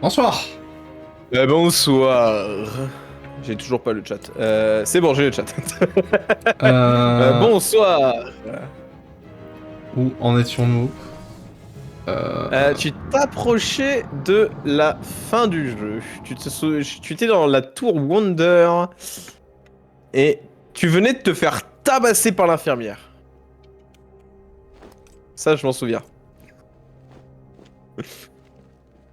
Bonsoir. Bonsoir. J'ai toujours pas le chat. C'est bon, j'ai le chat. Euh... Bonsoir. Où en étions-nous Tu t'approchais de la fin du jeu. Tu étais dans la tour Wonder et tu venais de te faire tabasser par l'infirmière. Ça, je m'en souviens.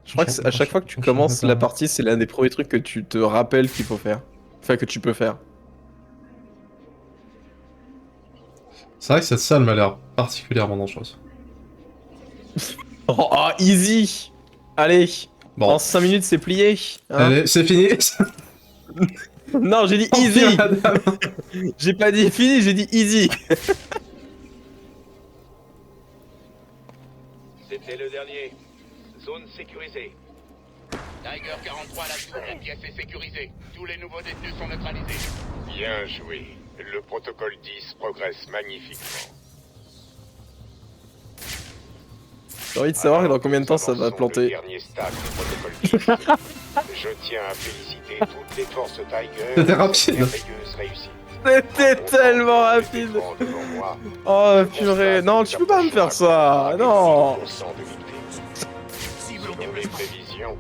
Je crois que à chaque fois que tu commences la partie, c'est l'un des premiers trucs que tu te rappelles qu'il faut faire. Enfin, que tu peux faire. C'est vrai que cette salle m'a l'air particulièrement dangereuse. Oh, easy. Allez. Bon. En 5 minutes, c'est plié. Hein. Allez, c'est fini. Non, j'ai dit Au revoir, easy. madame. J'ai pas dit fini, j'ai dit easy. C'était le dernier. Zone sécurisée. Tiger 43 à la tour, la pièce est sécurisée. Tous les nouveaux détenus sont neutralisés. Bien joué. Le protocole 10 progresse magnifiquement. J'ai envie de savoir Alors dans combien de temps ça nous va avançons planter. le dernier stade du protocole 10. Je tiens à féliciter toutes les forces Tiger. C'était pour rapide. cette merveilleuse réussite. C'était tellement rapide. Devant moi, Oh purée, non, tu peux pas me faire ça. Non. 100% de victimes. Selon les prévisions,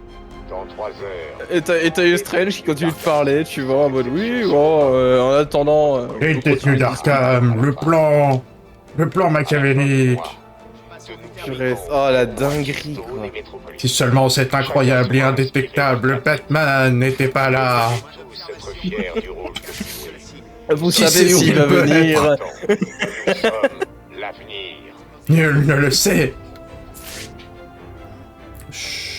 dans 3 heures. Et t'as eu Strange qui continue de parler, tu vois, en mode oui, bon, en attendant. Les détenus d'Arkham, le plan machiavélique. Purée, oh la dinguerie quoi. Si seulement cet incroyable et indétectable Batman n'était pas là. Tous être fiers du rôle que vous jouez. Vous Qui savez sait où s'il il va peut venir. être. Attends, nous sommes l'avenir. Nul ne le sait.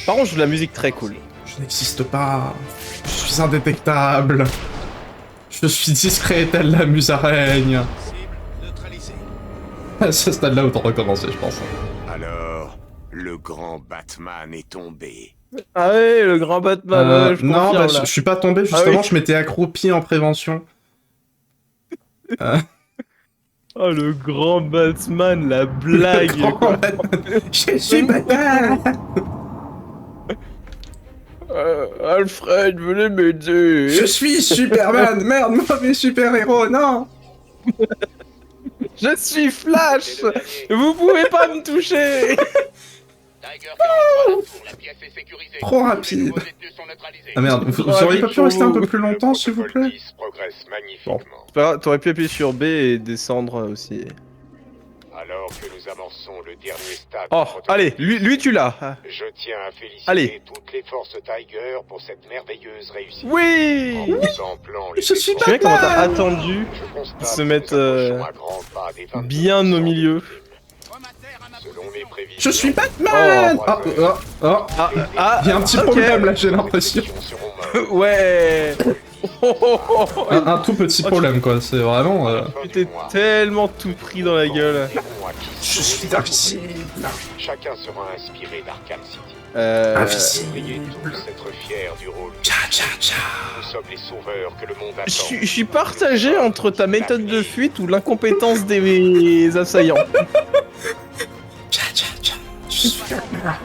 Par contre, je trouve la musique très cool. Je n'existe pas. Je suis indétectable. Je suis discret tel la musaraigne. À ce stade-là, autant recommencer, je pense. Alors, le grand Batman est tombé. Ah ouais, le grand Batman, ouais, je Non, confirme, bah, là. je suis pas tombé, justement, oui. je m'étais accroupi en prévention. Oh, le grand Batman, la blague. Le grand Batman. Je suis Batman. Alfred, venez m'aider. Je suis Superman. Merde, mauvais super-héros, non. Je suis Flash. Vous pouvez pas me toucher. Tiger 43 à la tour, la pièce est sécurisée. Trop Tous les rapide. nouveaux détenus sont neutralisés. Ah merde, vous auriez pas pu rester un peu plus longtemps, s'il vous plaît? Le protocole 10 progresse magnifiquement. C'est pas grave, t'aurais pu appuyer sur B et descendre aussi. Alors que nous amorçons le dernier stade. Oh, du protocole allez, 10, lui tu l'as. Je tiens à féliciter Allez. toutes les forces Tiger pour cette merveilleuse réussite. En Oui. contemplant les Je suis Je sais comment t'as Batman. attendu je constate se que mettre, nous approchons à grands pas des 22 bien au milieu. Selon mes prévisions, Je suis Batman. Oh. Oh. Ah, Il y a un petit ok. problème là, j'ai l'impression. les seront morts. Ouais. Un tout petit problème quoi, c'est vraiment. T'es tellement tout pris dans la gueule. Je suis invisible. Chacun sera inspiré d'Arkham City. Invisible. Veuillez tous être fiers du rôle. Tcha tcha tcha. Nous sommes les sauveurs que le monde attend. Je suis partagé entre ta méthode de fuite ou l'incompétence des assaillants. Tcha tcha tcha. Je suis Batman.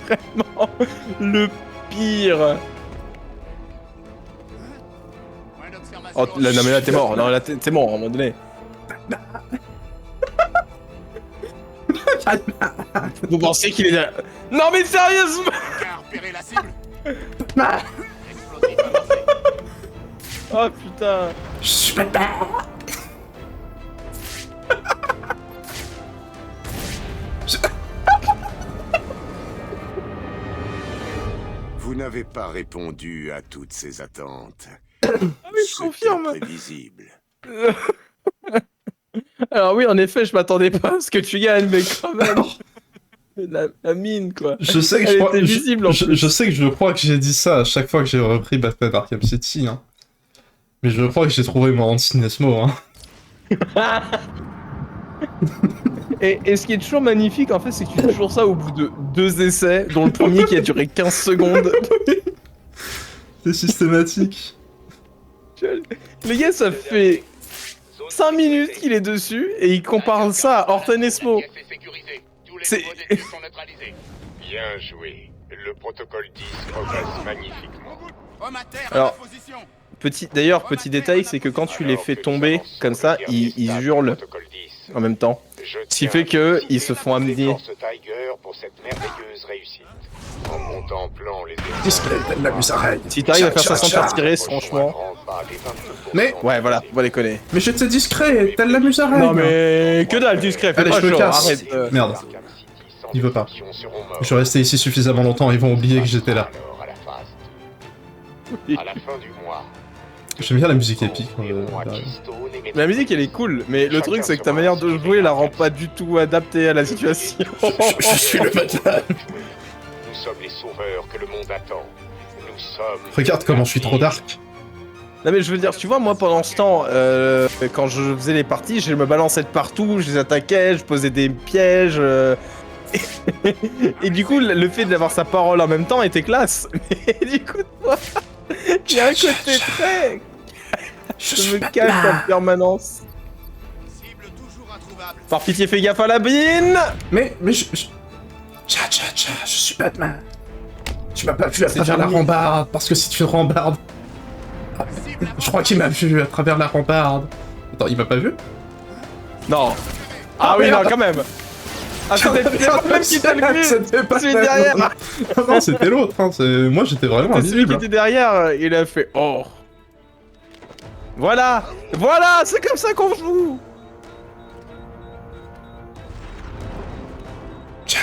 Vraiment le pire. Oh, là, non mais là t'es mort, non là t'es mort à un moment donné. Vous pensez qu'il est là? Non mais sérieusement. Repérez la cible. Oh putain. Je suis Batman. Vous n'avez pas répondu à toutes ces attentes. Ah oui, je confirme. Prévisible. Alors oui, en effet, je m'attendais pas à ce que tu gagnes, mais quand même. La mine, quoi. Je sais que Elle je, crois, était visible, en plus. je sais que je crois que j'ai dit ça à chaque fois que j'ai repris Batman Arkham City, hein. Mais je crois que j'ai trouvé mon anti-Nesmo, hein. Et ce qui est toujours magnifique, en fait, c'est que tu fais toujours ça au bout de 2 essais, dont le premier qui a duré 15 secondes. C'est systématique. Le gars, ça fait 5 minutes qu'il est dessus, et il compare ça à Horton Esmo. C'est... Bien joué. Le protocole 10 progresse magnifiquement. Alors, d'ailleurs, petit détail, c'est que quand tu les fais tomber comme ça, ils hurlent en même temps. Ce qui fait que ils se font amener. Force Tiger pour cette merveilleuse réussite. En contemplant les Discret, telle la musaraigne. Si t'arrives à faire ça sans te faire tirer, franchement. franchement. Mais- Ouais, voilà, on va déconner. Mais j'étais discret, telle la musaraigne. Non mais que dalle, discret, fais Allez, pas je me chaud, casse. arrête. Merde. Il veut pas. Je suis resté ici suffisamment longtemps, ils vont oublier que j'étais là. Alors, à la phase. À la fin du mois. J'aime bien la musique épique. La musique elle est cool, mais le truc c'est que ta manière de jouer la rend pas du tout adaptée à la situation. Je suis le Batman. Nous sommes les sauveurs que le monde attend. Nous sommes. Regarde comment je suis trop dark. Non mais je veux dire, tu vois, moi pendant ce temps, quand je faisais les parties, je me balançais de partout, je les attaquais, je posais des pièges. Et du coup, le fait d'avoir sa parole en même temps était classe. Mais du coup, toi, il y a un côté très. Je me cache en permanence. Par pitié, fais gaffe à la bine. Mais Tcha, je suis Batman. Tu m'as pas vu à C'est travers la terminé. rambarde, parce que c'est une rambarde. Je crois qu'il m'a vu à travers la rambarde. Attends, il m'a pas vu? Non. Ah oui, merde. non, quand même. Ah, c'était pas le même qui t'a vu. C'était pas Celui le même. derrière. Non, c'était l'autre. Hein. Moi, j'étais vraiment C'est celui qui invisible. était derrière, il a fait oh. Voilà, voilà, c'est comme ça qu'on joue. Tcha,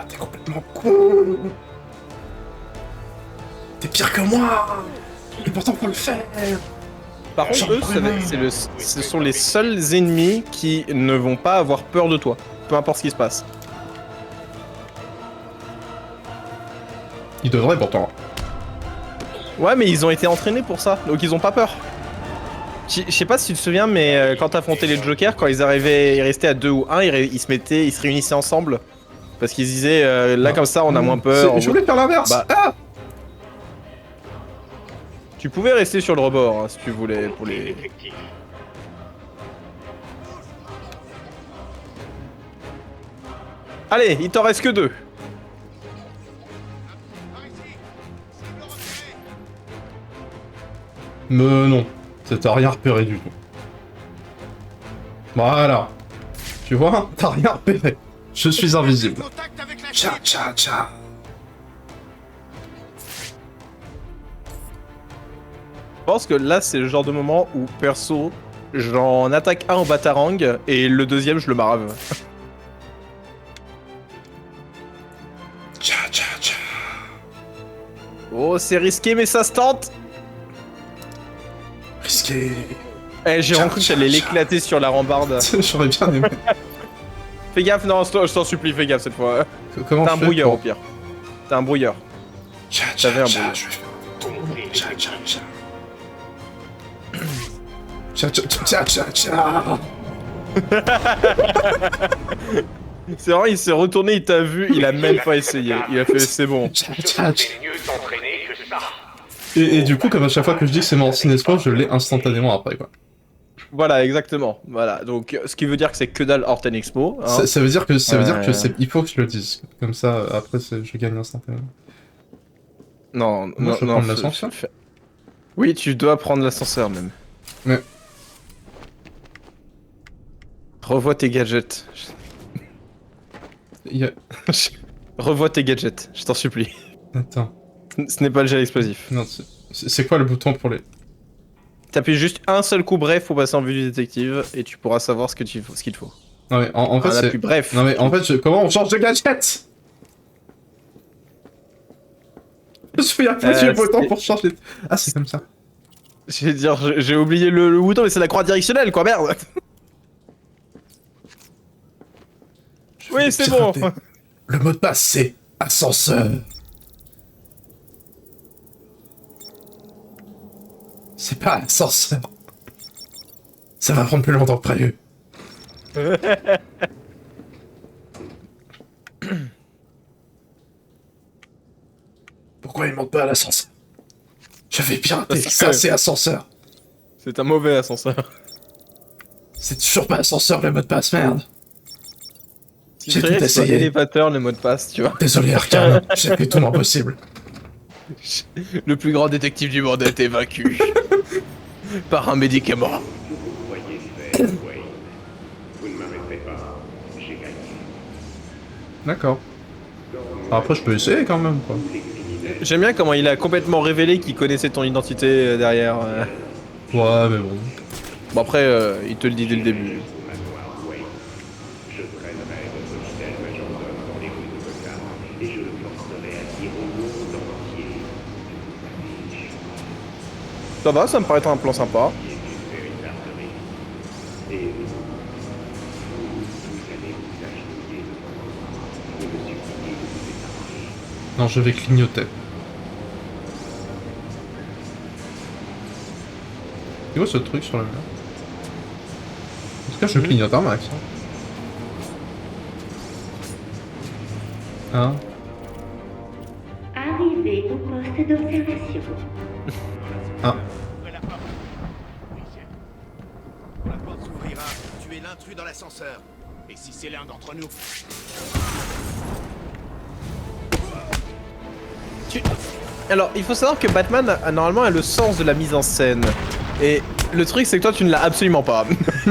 t'es complètement con. T'es pire que moi. Et pourtant, faut le faire. Par contre, eux, ce sont les seuls ennemis qui ne vont pas avoir peur de toi, peu importe ce qui se passe. Il devrait pourtant. Ouais, mais ils ont été entraînés pour ça, donc ils ont pas peur. Je sais pas si tu te souviens, mais quand t'affrontais les Jokers, quand ils arrivaient, ils restaient à 2 ou 1, ils se réunissaient ensemble. Parce qu'ils disaient, là comme ça, on a moins peur. Je voulais faire l'inverse. Bah. Ah. Tu pouvais rester sur le rebord, hein, si tu voulais, pour les... Effectif. Allez, il t'en reste que 2. Mais non, t'as rien repéré du tout. Voilà. Tu vois, t'as rien repéré. Je suis invisible. Tcha. Je pense que là, c'est le genre de moment où, perso, j'en attaque un au batarang et le deuxième, je le marave. Tcha. Oh, c'est risqué, mais ça se tente. Risqué. Eh, j'ai cru que j'allais l'éclater sur la rambarde. J'aurais bien aimé. Fais gaffe, non, je t'en supplie, fais gaffe cette fois. Comment T'as un je fais brouilleur pour- au pire. T'as un brouilleur. Tcha, T'avais un brouilleur. je vais faire Tcha. C'est vrai, il s'est retourné, il t'a vu, il a même pas essayé. Il a fait, c'est bon. Tcha. T'es mieux entraîné que ça. Et du coup, comme à chaque fois que je dis que c'est mon ciné-sport, je l'ai instantanément après, quoi. Voilà, exactement. Voilà, donc ce qui veut dire que c'est que dalle Horten Expo. Hein. Ça veut dire que c'est... Il faut que je le dise. Comme ça, après, je gagne instantanément. Non, Moi, je peux prendre l'ascenseur. Oui, tu dois prendre l'ascenseur même. Ouais. Revois tes gadgets. Il y a... Revois tes gadgets, je t'en supplie. Attends. Ce n'est pas le gel explosif. Non, c'est quoi le bouton pour les... T'appuies juste un seul coup bref pour passer en vue du détective et tu pourras savoir ce qu'il te faut. Non mais en fait Un c'est... appui bref. Non mais en fait, comment on change de gadget? Je suis appuyé le bouton c'est- pour changer... Ah, c'est comme ça. Je vais dire, j'ai oublié le bouton, mais c'est la croix directionnelle quoi, merde. Oui, c'est bon. Pirater. Le mot de passe, c'est... ascenseur. C'est pas ascenseur. Ça va prendre plus longtemps que prévu. Pourquoi il monte pas à l'ascenseur? Je vais pirater, Parce que- ça c'est ascenseur. C'est un mauvais ascenseur. C'est toujours pas ascenseur le mot de passe, merde. J'ai tout essayé. Élévateur, le mot de passe, tu vois. Désolé, Arcane, j'ai fait tout mon possible. Le plus grand détective du monde a été vaincu. Par un médicament. Vous voyez faire, Wayne. Vous ne m'arrêterez pas. J'ai gagné. D'accord. Après, je peux essayer quand même, quoi. J'aime bien comment il a complètement révélé qu'il connaissait ton identité derrière. Ouais, mais bon. Bon après, il te le dit dès le début. Au manoir, Wayne. Je traînerai votre fidèle majordome dans les rues de Gotham et je le forcerai à dire au monde entier. Ça va, ça me paraît être un plan sympa. Qui est une véritable riche. Et vous allez vous agenouiller devant moi et me supplier de vous épargner. Non, je vais clignoter. Tu vois ce truc sur le mur? En tout cas, je clignote un max. Hein? Arrivez au poste d'observation. Ah. La porte s'ouvrira. Tu es l'intrus dans l'ascenseur. Et si c'est l'un d'entre nous? Alors, il faut savoir que Batman normalement a le sens de la mise en scène. Et le truc, c'est que toi, tu ne l'as absolument pas.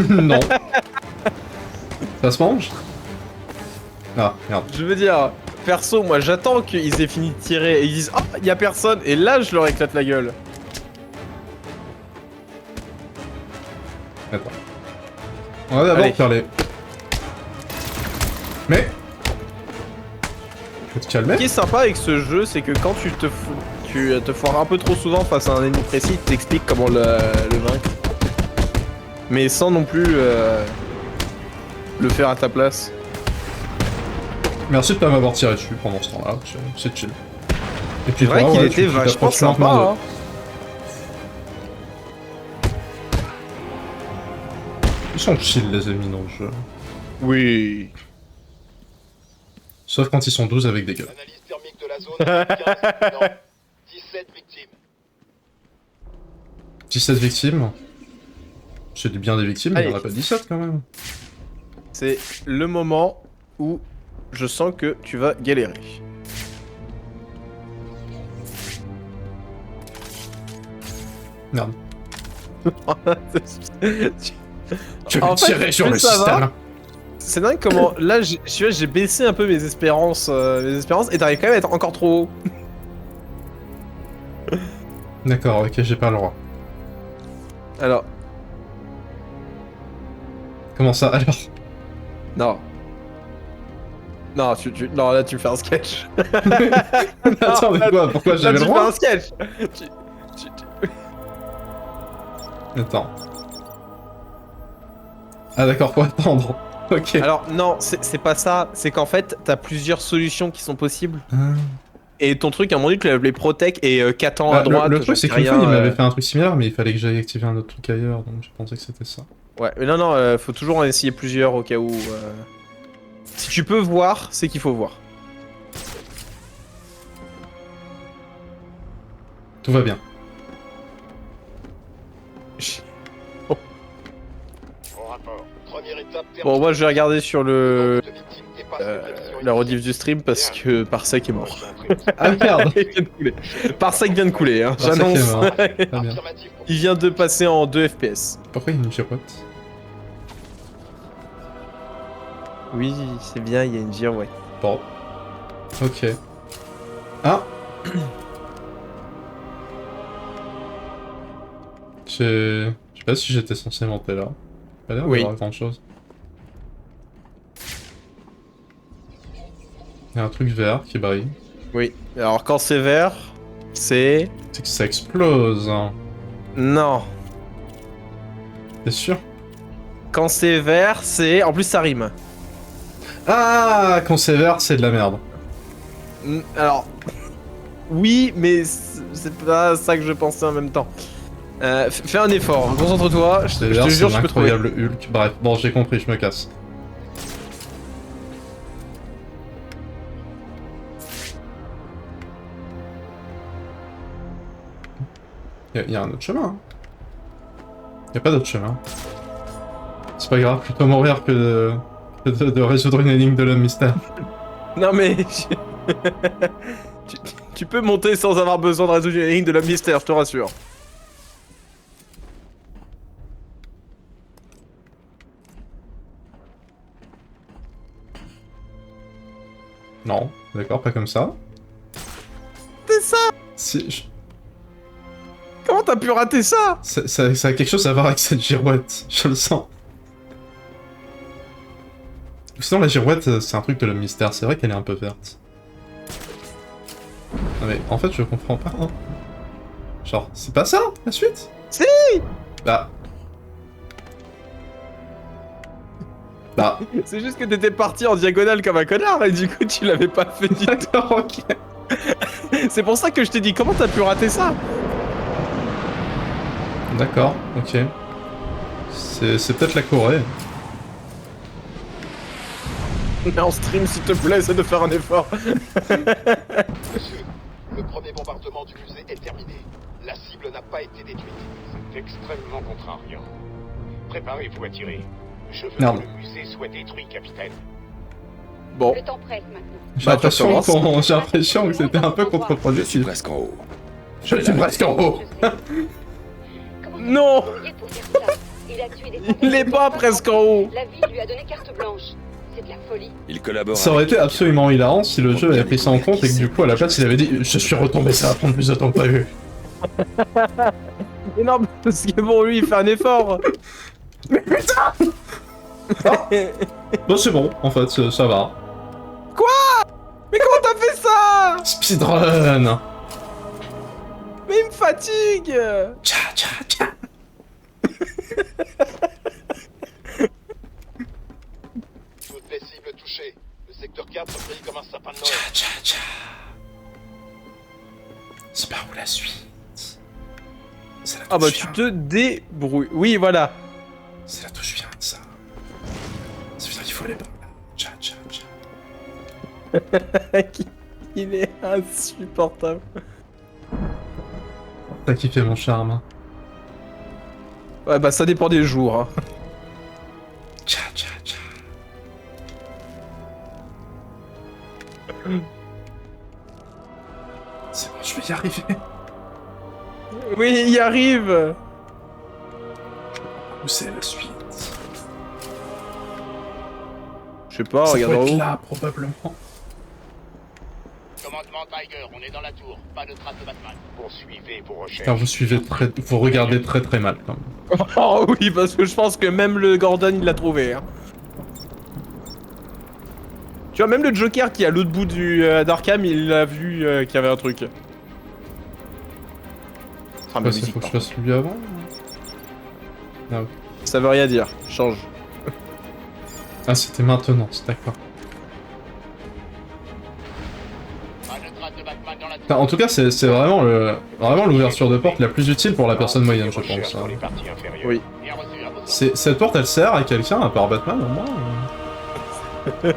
Non. Ça se mange? Ah, merde. Je veux dire, perso, moi, j'attends qu'ils aient fini de tirer et ils disent « Oh, il y a personne !» Et là, je leur éclate la gueule. Attends. On va d'abord Allez. faire les... Mais... Faut te calmer. Ce qui est sympa avec ce jeu, c'est que quand tu te foires un peu trop souvent face à un ennemi précis, il t'explique comment le vaincre. Mais sans non plus le faire à ta place. Merci de pas m'avoir tiré dessus pendant ce temps-là, c'est chill. Et puis C'est vrai toi, qu'il ouais, était tu vachement t'approches sympa. lentement Hein. Ils sont chill les ennemis dans le jeu. Oui. Sauf quand ils sont 12 avec des gueules. Analyse thermique de la zone. 15, non. 17 victimes. 17 victimes. C'est bien des victimes, mais il n'y en a Allez. pas 17 quand même. C'est le moment où je sens que tu vas galérer. Merde. Tu- Je vais En fait, tirer sur plus le ça va, système. C'est dingue comment là j'ai baissé un peu mes espérances et t'arrives quand même à être encore trop haut. D'accord, ok, j'ai pas le droit. Alors, Comment ça alors? non. Non, non, là tu me fais un sketch. Attends, mais quoi? Pourquoi Là j'avais tu le me fais droit? un sketch. Attends. Ah d'accord, faut attendre. Ok. Alors non, c'est pas ça. C'est qu'en fait, t'as plusieurs solutions qui sont possibles. Ah. Et ton truc, à un moment donné, tu les protèques et Catan à Bah, droite. le truc, j'en c'est sais qu'une fois, rien, il m'avait fait un truc similaire, mais il fallait que j'aille activer un autre truc ailleurs, donc je pensais que c'était ça. Ouais, mais non, faut toujours en essayer plusieurs au cas où. Si tu peux voir, c'est qu'il faut voir. Tout va bien. Bon rapport. Première étape Bon, moi je vais regarder sur le de victimes dépasse les prévisions la rediff du stream parce que Parsec est mort. Ah merde. Il vient de couler. Parsec vient de couler, hein, Parsec est j'annonce. mort. Très bien. Affirmatif pour Il vient de passer en 2 FPS. Pourquoi il me girote? Oui, c'est bien, il y a une girouette. Bon. Ok. Ah. Je sais pas si j'étais censé monter là. Pas l'air Oui. d'avoir grand chose. Il y a un truc vert qui brille. Oui. Alors quand c'est vert, c'est... C'est que ça explose. Hein. Non. T'es sûr? Quand c'est vert, c'est... En plus ça rime. Ah, quand c'est vert, c'est de la merde. Alors... Oui, mais c'est pas ça que je pensais en même temps. Fais un effort, concentre-toi, je C'est te vert, jure, c'est je peux trouver. l'incroyable Hulk. Bref, bon, j'ai compris, je me casse. Y a un autre chemin. Hein. Y a pas d'autre chemin. C'est pas grave, plutôt mourir que de résoudre une énigme de l'homme mystère. Non mais... tu peux monter sans avoir besoin de résoudre une énigme de l'homme mystère, je te rassure. Non, d'accord, pas comme ça. C'est ça? Si, Comment t'as pu rater ça? ça a quelque chose à voir avec cette girouette, je le sens. Sinon la girouette, c'est un truc de l'homme mystère, c'est vrai qu'elle est un peu verte. Non mais en fait je comprends pas, hein. Genre, c'est pas ça, la suite? Si. Bah... C'est juste que t'étais parti en diagonale comme un connard et du coup tu l'avais pas fait du tout. D'accord, ok. C'est pour ça que je t'ai dit, comment t'as pu rater ça? D'accord, ok. C'est peut-être la Corée. Mais en stream, s'il te plaît, essaie de faire un effort. Monsieur, le premier bombardement du musée est terminé. La cible n'a pas été détruite. C'est extrêmement contrariant. Préparez-vous à tirer. Je veux Merde. que le musée soit détruit, capitaine. Bon. Le temps presse maintenant. J'ai l'impression commences. j'ai l'impression que c'était un peu contre-productif. Presque en haut. Je suis presque en haut. Je sais. Comment Non. vous pourriez pour dire ça? Il a tué des Il est pas presque en haut. La ville lui a donné carte blanche. C'est de la folie. Il collabore. Ça aurait avec été quelqu'un. absolument hilarant si le jeu avait pris ça en compte et que du coup à la place il avait dit je suis retombé, ça va prendre plus de temps que prévu. Énorme, parce que bon, lui, il fait un effort. Mais putain. Bon c'est bon, en fait ça va. Mais comment t'as fait ça? Speedrun. Mais il me fatigue. Tcha tcha tcha. Toutes les cibles touchées. Le secteur 4 brille comme un sapin de Tcha Noël. tcha tcha. C'est par où la suite? C'est la Ah bah touche tu vient. te débrouilles. Oui, voilà. C'est la touche vient de ça. Ça veut dire qu'il faut aller par là. Tcha tcha tcha. Il est insupportable. T'as kiffé mon charme. Ouais, bah ça dépend des jours. Hein. Tcha tcha tcha. C'est bon, je vais y arriver. Oui, il y arrive. Où c'est la suite? Je sais pas, Ça regarde doit en être haut. là, probablement. Commandement Tiger, on est dans la tour. Pas de traces de Batman. Poursuivez vos recherches. Car vous suivez très... Vous regardez très très mal, quand même. Oh oui, parce que je pense que même le Gordon, il l'a trouvé. Hein. Tu vois, même le Joker qui est à l'autre bout du d'Arkham, il a vu qu'il y avait un truc. Ah, mais Faut musique, que je fasse lui avant. Ah, ok. ça veut rien dire. Change. Ah, c'était maintenant, c'est d'accord. Pas de traces de Batman dans la tour. Enfin, en tout cas, c'est vraiment l'ouverture de porte la plus utile pour la personne moyenne, je Recherches pense. sur Hein. les parties inférieures. Oui. Bien reçu, à vos ordres. Cette porte, elle sert à quelqu'un à part Batman, au moins Plusieurs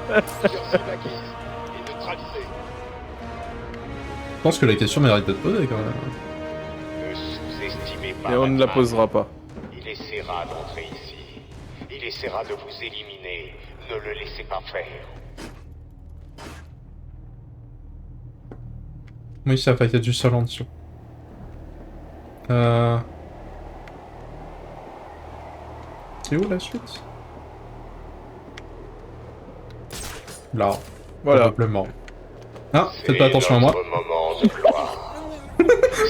cibles acquises et neutralisées. Je pense que la question mérite d'être posée, quand même. Ne sous-estimez pas Et on ne la Batman. posera pas. Il essaiera d'entrer ici. Il essaiera de vous éliminer. Ne le laissez pas faire. Oui, ça va, il y a du sol en dessous. C'est où la suite? Là, Voilà. probablement. Ah, faites pas attention à moi. C'est notre moment de gloire.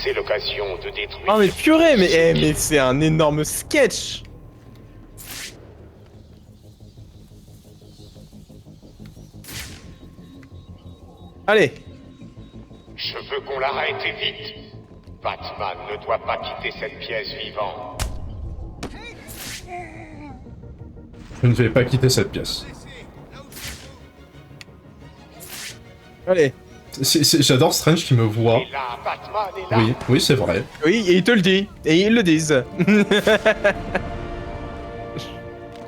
C'est l'occasion de détruire. Ah mais purée, mais c'est un énorme sketch. Allez. Je veux qu'on l'arrête et vite. Batman ne doit pas quitter cette pièce vivant. Je ne vais pas quitter cette pièce. Allez. J'adore Strange qui me voit. Et là, Batman est là. Oui, oui, c'est vrai. Oui, et ils te le disent. Et ils le disent.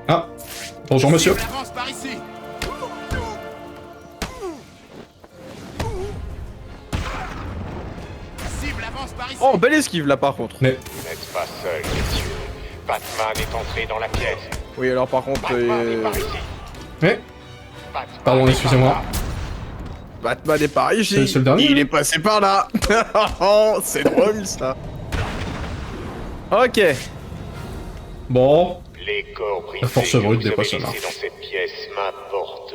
Ah, bonjour monsieur. Cible avance par ici. Cible avance par ici. Oh, belle esquive là par contre. Mais Vous n'êtes pas seul, messieurs. Batman est entré dans la pièce. Oui, alors par contre... Batman est par ici. Ouais. Batman Pardon, est excusez-moi. par là. Batman est par ici. C'est le dernier, Il hein. est passé par là. Oh, c'est drôle ça. Ok. Bon. Les corps brisés La force que brute vous des avez poissons laissés marche. dans cette pièce m'importent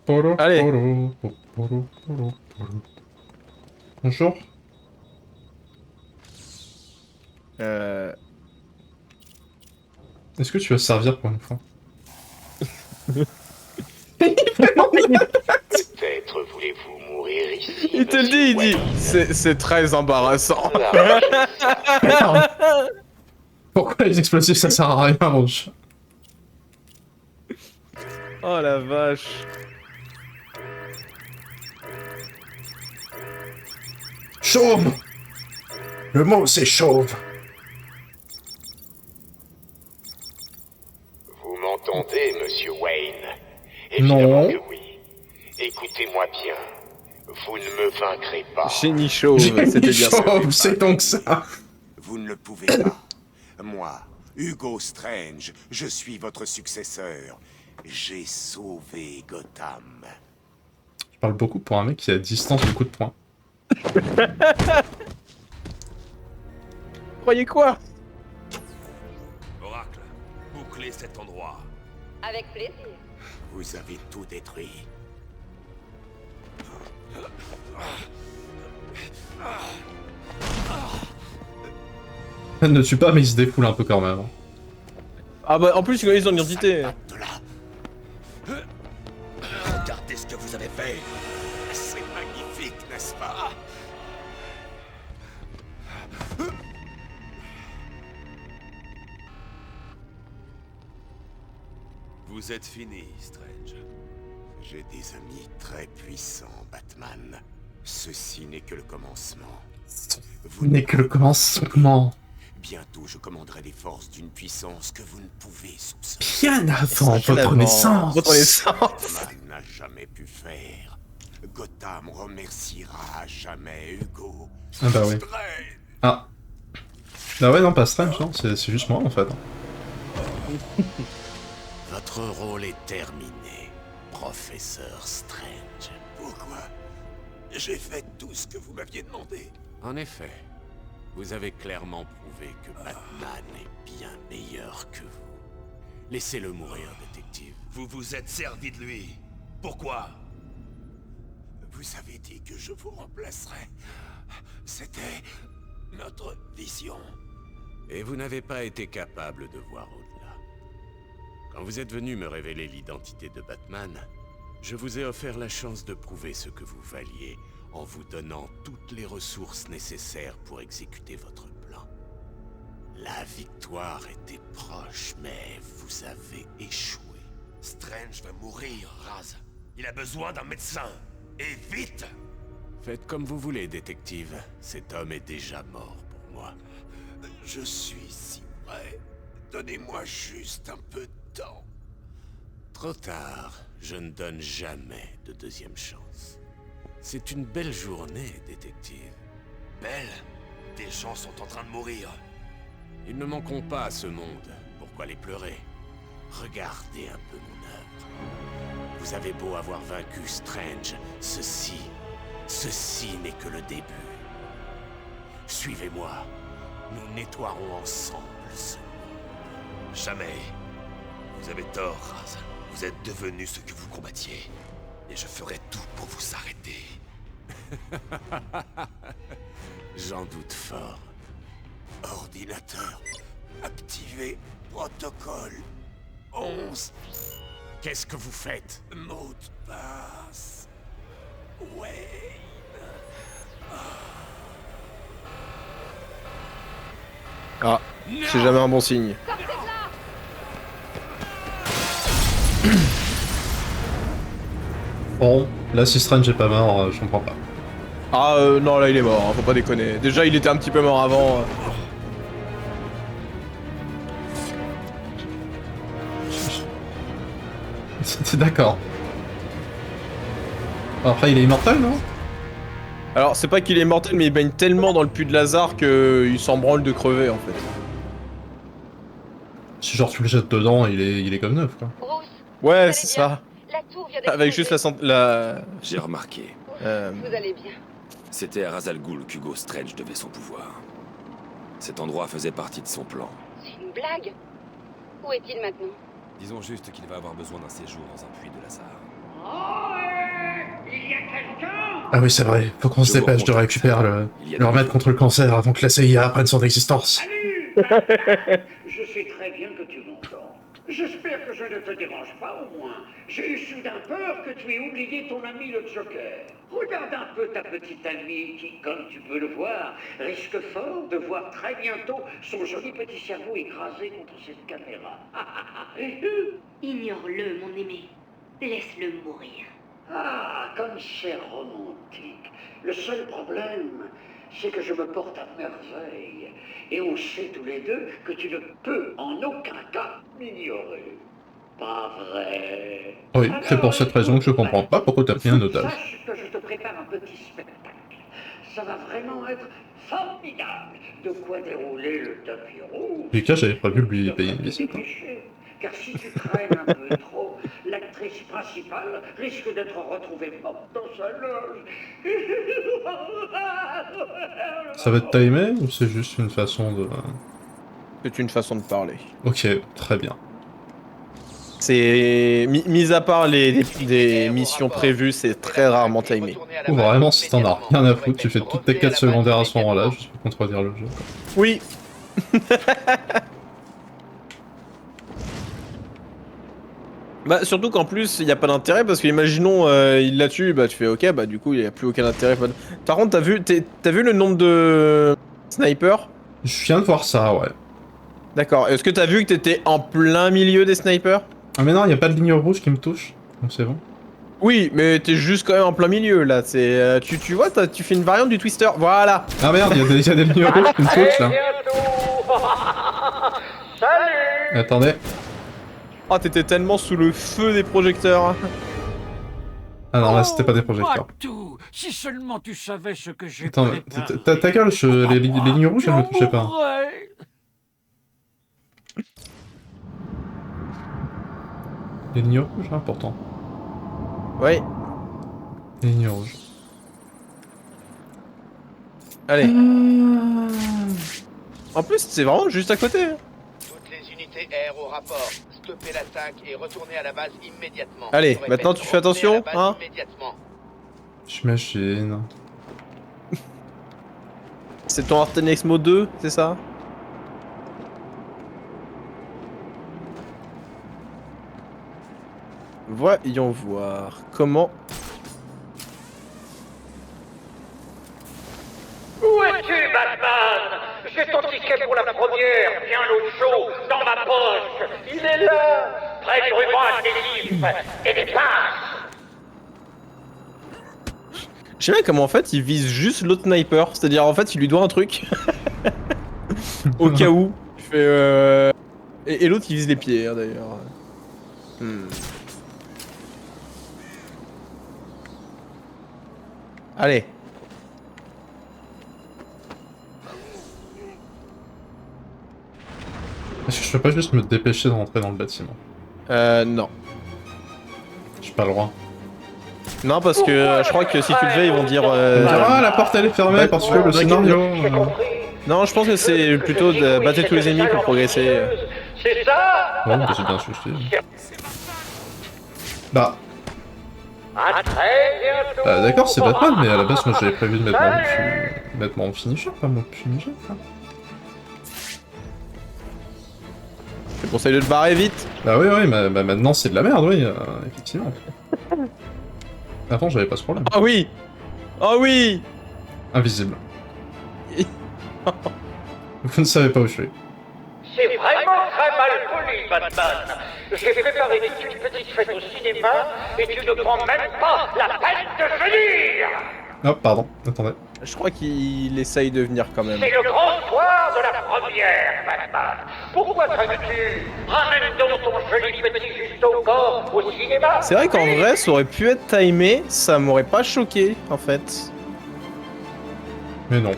peu. Allez. Bonjour. Est-ce que tu vas servir pour une fois? Peut-être voulez-vous mourir ici. Il te le dit, il dit. C'est très embarrassant. Pourquoi les explosifs ça sert à rien, mon chat? Oh la vache. Chauve! Le mot c'est chauve. Vous m'entendez, monsieur Wayne? Non. Évidemment que oui. Écoutez-moi bien. Vous ne me vaincrez pas. Génie chauve, c'était bien ça. Chauve, c'est donc ça. Vous ne le pouvez pas. Moi, Hugo Strange, je suis votre successeur. J'ai sauvé Gotham. Je parle beaucoup pour un mec qui a distance de coup de poing. Croyez quoi? Oracle, bouclez cet endroit. Avec plaisir. Vous avez tout détruit. Ne tue pas, mais il se défoule un peu quand même. Ah bah en plus ils ont une identité. De là. Regardez ce que vous avez fait. C'est magnifique, n'est-ce pas? Vous êtes fini, Strange. J'ai des amis très puissants, Batman. Ceci n'est que le commencement. Vous n'est que le commencement. Bientôt, je commanderai les forces d'une puissance que vous ne pouvez soupçonner. Bien avant votre Avant naissance. Votre naissance. Batman n'a jamais pu faire. Gotham remerciera à jamais Hugo. Ah bah oui. Strange. Ah. Bah ouais, non, pas Strange, non, c'est juste moi en fait. Votre rôle est terminé, professeur Strange. Pourquoi? J'ai fait tout ce que vous m'aviez demandé. En effet, vous avez clairement prouvé que Batman est bien meilleur que vous. Laissez-le mourir, détective. Vous vous êtes servi de lui. Pourquoi? Vous avez dit que je vous remplacerais. C'était notre vision. Et vous n'avez pas été capable de voir au-delà. Quand vous êtes venu me révéler l'identité de Batman, je vous ai offert la chance de prouver ce que vous valiez en vous donnant toutes les ressources nécessaires pour exécuter votre plan. La victoire était proche, mais vous avez échoué. Strange va mourir, Raz. Il a besoin d'un médecin. Et vite! Faites comme vous voulez, détective. Cet homme est déjà mort pour moi. Je suis si près. Donnez-moi juste un peu de temps. Trop tard. Je ne donne jamais de deuxième chance. C'est une belle journée, détective. Belle, des gens sont en train de mourir. Ils ne manqueront pas à ce monde. Pourquoi les pleurer? Regardez un peu mon œuvre. Vous avez beau avoir vaincu Strange, ceci n'est que le début. Suivez-moi. Nous nettoierons ensemble ce monde. Jamais. Vous avez tort, Raz. Vous êtes devenu ce que vous combattiez. Et je ferai tout pour vous arrêter. J'en doute fort. Ordinateur. Activé. Protocole. 11. Qu'est-ce que vous faites? Mot de passe. Wayne. Ah, c'est jamais un bon signe. Bon, là si Strange est pas mort, je comprends pas. Ah non là il est mort, hein, faut pas déconner. Déjà il était un petit peu mort avant. C'était d'accord. Après il est immortel, non? Alors c'est pas qu'il est mortel mais il baigne tellement dans le puits de Lazare que il s'en branle de crever en fait. Si genre tu le jettes dedans, il est comme neuf quoi. Bruce, Ouais, c'est ça. la tour vient Avec juste la... J'ai remarqué. Vous allez bien. C'était à Ras Al Ghul qu'Hugo Strange devait son pouvoir. Cet endroit faisait partie de son plan. C'est une blague. Où est-il maintenant? Disons juste qu'il va avoir besoin d'un séjour dans un puits de Lazare. Ah oui, c'est vrai, faut qu'on se Je vous dépêche de recontacte. récupérer Il y a le des remède contre le cancer avant que la CIA apprenne son existence. Je sais très bien que tu m'entends. J'espère que je ne te dérange pas au moins. J'ai eu soudain peur que tu aies oublié ton ami le Joker. Regarde un peu ta petite amie qui, comme tu peux le voir, risque fort de voir très bientôt son joli petit cerveau écrasé contre cette caméra. Ignore-le, mon aimé. Laisse-le mourir. Ah, comme c'est romantique. Le seul problème, c'est que je me porte à merveille. Et on sait tous les deux que tu ne peux en aucun cas m'ignorer. Pas vrai? Oui, c'est pour cette raison que je comprends pas pourquoi t'as pris un otage. Sache que je te prépare un petit spectacle. Ça va vraiment être formidable. De quoi dérouler le tapis rouge. Lucas, j'avais prévu de lui payer une visite. hein. Car si tu traînes un peu trop, l'actrice principale risque d'être retrouvée morte dans sa loge. Ça va être timé ou c'est juste une façon de... C'est une façon de parler. Ok, très bien. C'est... Mis à part des missions prévues, c'est très rarement timé. Ou vraiment, si t'en as rien à foutre, tu fais toutes tes quêtes secondaires à ce moment-là, juste pour contredire le jeu. Oui. Bah surtout qu'en plus il n'y a pas d'intérêt parce que imaginons il la tue, bah tu fais ok, bah du coup il n'y a plus aucun intérêt. Par contre t'as vu le nombre de snipers? Je viens de voir ça, ouais. D'accord, est-ce que t'as vu que t'étais en plein milieu des snipers? Ah mais non, il a pas de ligne rouge qui me touche, donc c'est bon. Oui, mais t'es juste quand même en plein milieu là, c'est... tu vois, tu fais une variante du Twister, voilà. Ah merde, il y a des lignes rouges qui me touchent là. Salut! Attendez. Oh, t'étais tellement sous le feu des projecteurs. Ah non, là c'était pas des projecteurs. Tout. Si seulement tu savais ce que j'ai Attends, ta gueule, les lignes rouges elles me touchaient pas. Les lignes rouges, hein, pourtant. Oui. Les lignes rouges. Allez. En plus, c'est vraiment juste à côté. Toutes les unités air au rapport. Stoppez l'attaque et retournez à la base immédiatement. Allez, Je répète, maintenant tu fais retournez à attention, la base hein. immédiatement. J'imagine. C'est ton Artenexmo 2, c'est ça? Voyons voir comment... Où es-tu, Batman? J'ai ton ticket pour la première, bien au chaud, dans ma poche. Il est là, près du ruban adhésif, et des passes. Je sais pas comment en fait il vise juste l'autre sniper, c'est-à-dire en fait il lui doit un truc. Au cas où. Il fait Et l'autre il vise les pieds hein, d'ailleurs. Allez. Est-ce que je peux pas juste me dépêcher de rentrer dans le bâtiment? Non. J'ai pas le droit. Non parce que je crois que si tu le fais ils vont dire... Ah, la porte elle est fermée parce que le scénario... Non je pense que c'est plutôt de battre tous les ennemis pour progresser. C'est ça? Ouais, bah, j'ai bien suivi. Bah... À très bientôt. D'accord, c'est Batman, mais à la base, moi j'avais prévu de mettre mon finisher, pas mon finisher. Quoi. Je te conseille de te barrer vite. Bah oui, oui, bah, maintenant c'est de la merde, oui, effectivement. Avant, j'avais pas ce problème. Ah oui. Ah oui. Invisible. Vous ne savez pas où je suis. C'est vraiment très mal poli, Batman. J'ai préparé toute une petite fête au cinéma et tu ne prends même pas la peine de venir. Oh, pardon, attendez. Je crois qu'il essaye de venir quand même. C'est le grand soir de la première, Batman. Pourquoi traînes-tu? Ramène donc ton joli petit juste au corps au cinéma. C'est vrai qu'en vrai ça aurait pu être timé, ça m'aurait pas choqué en fait. Mais non.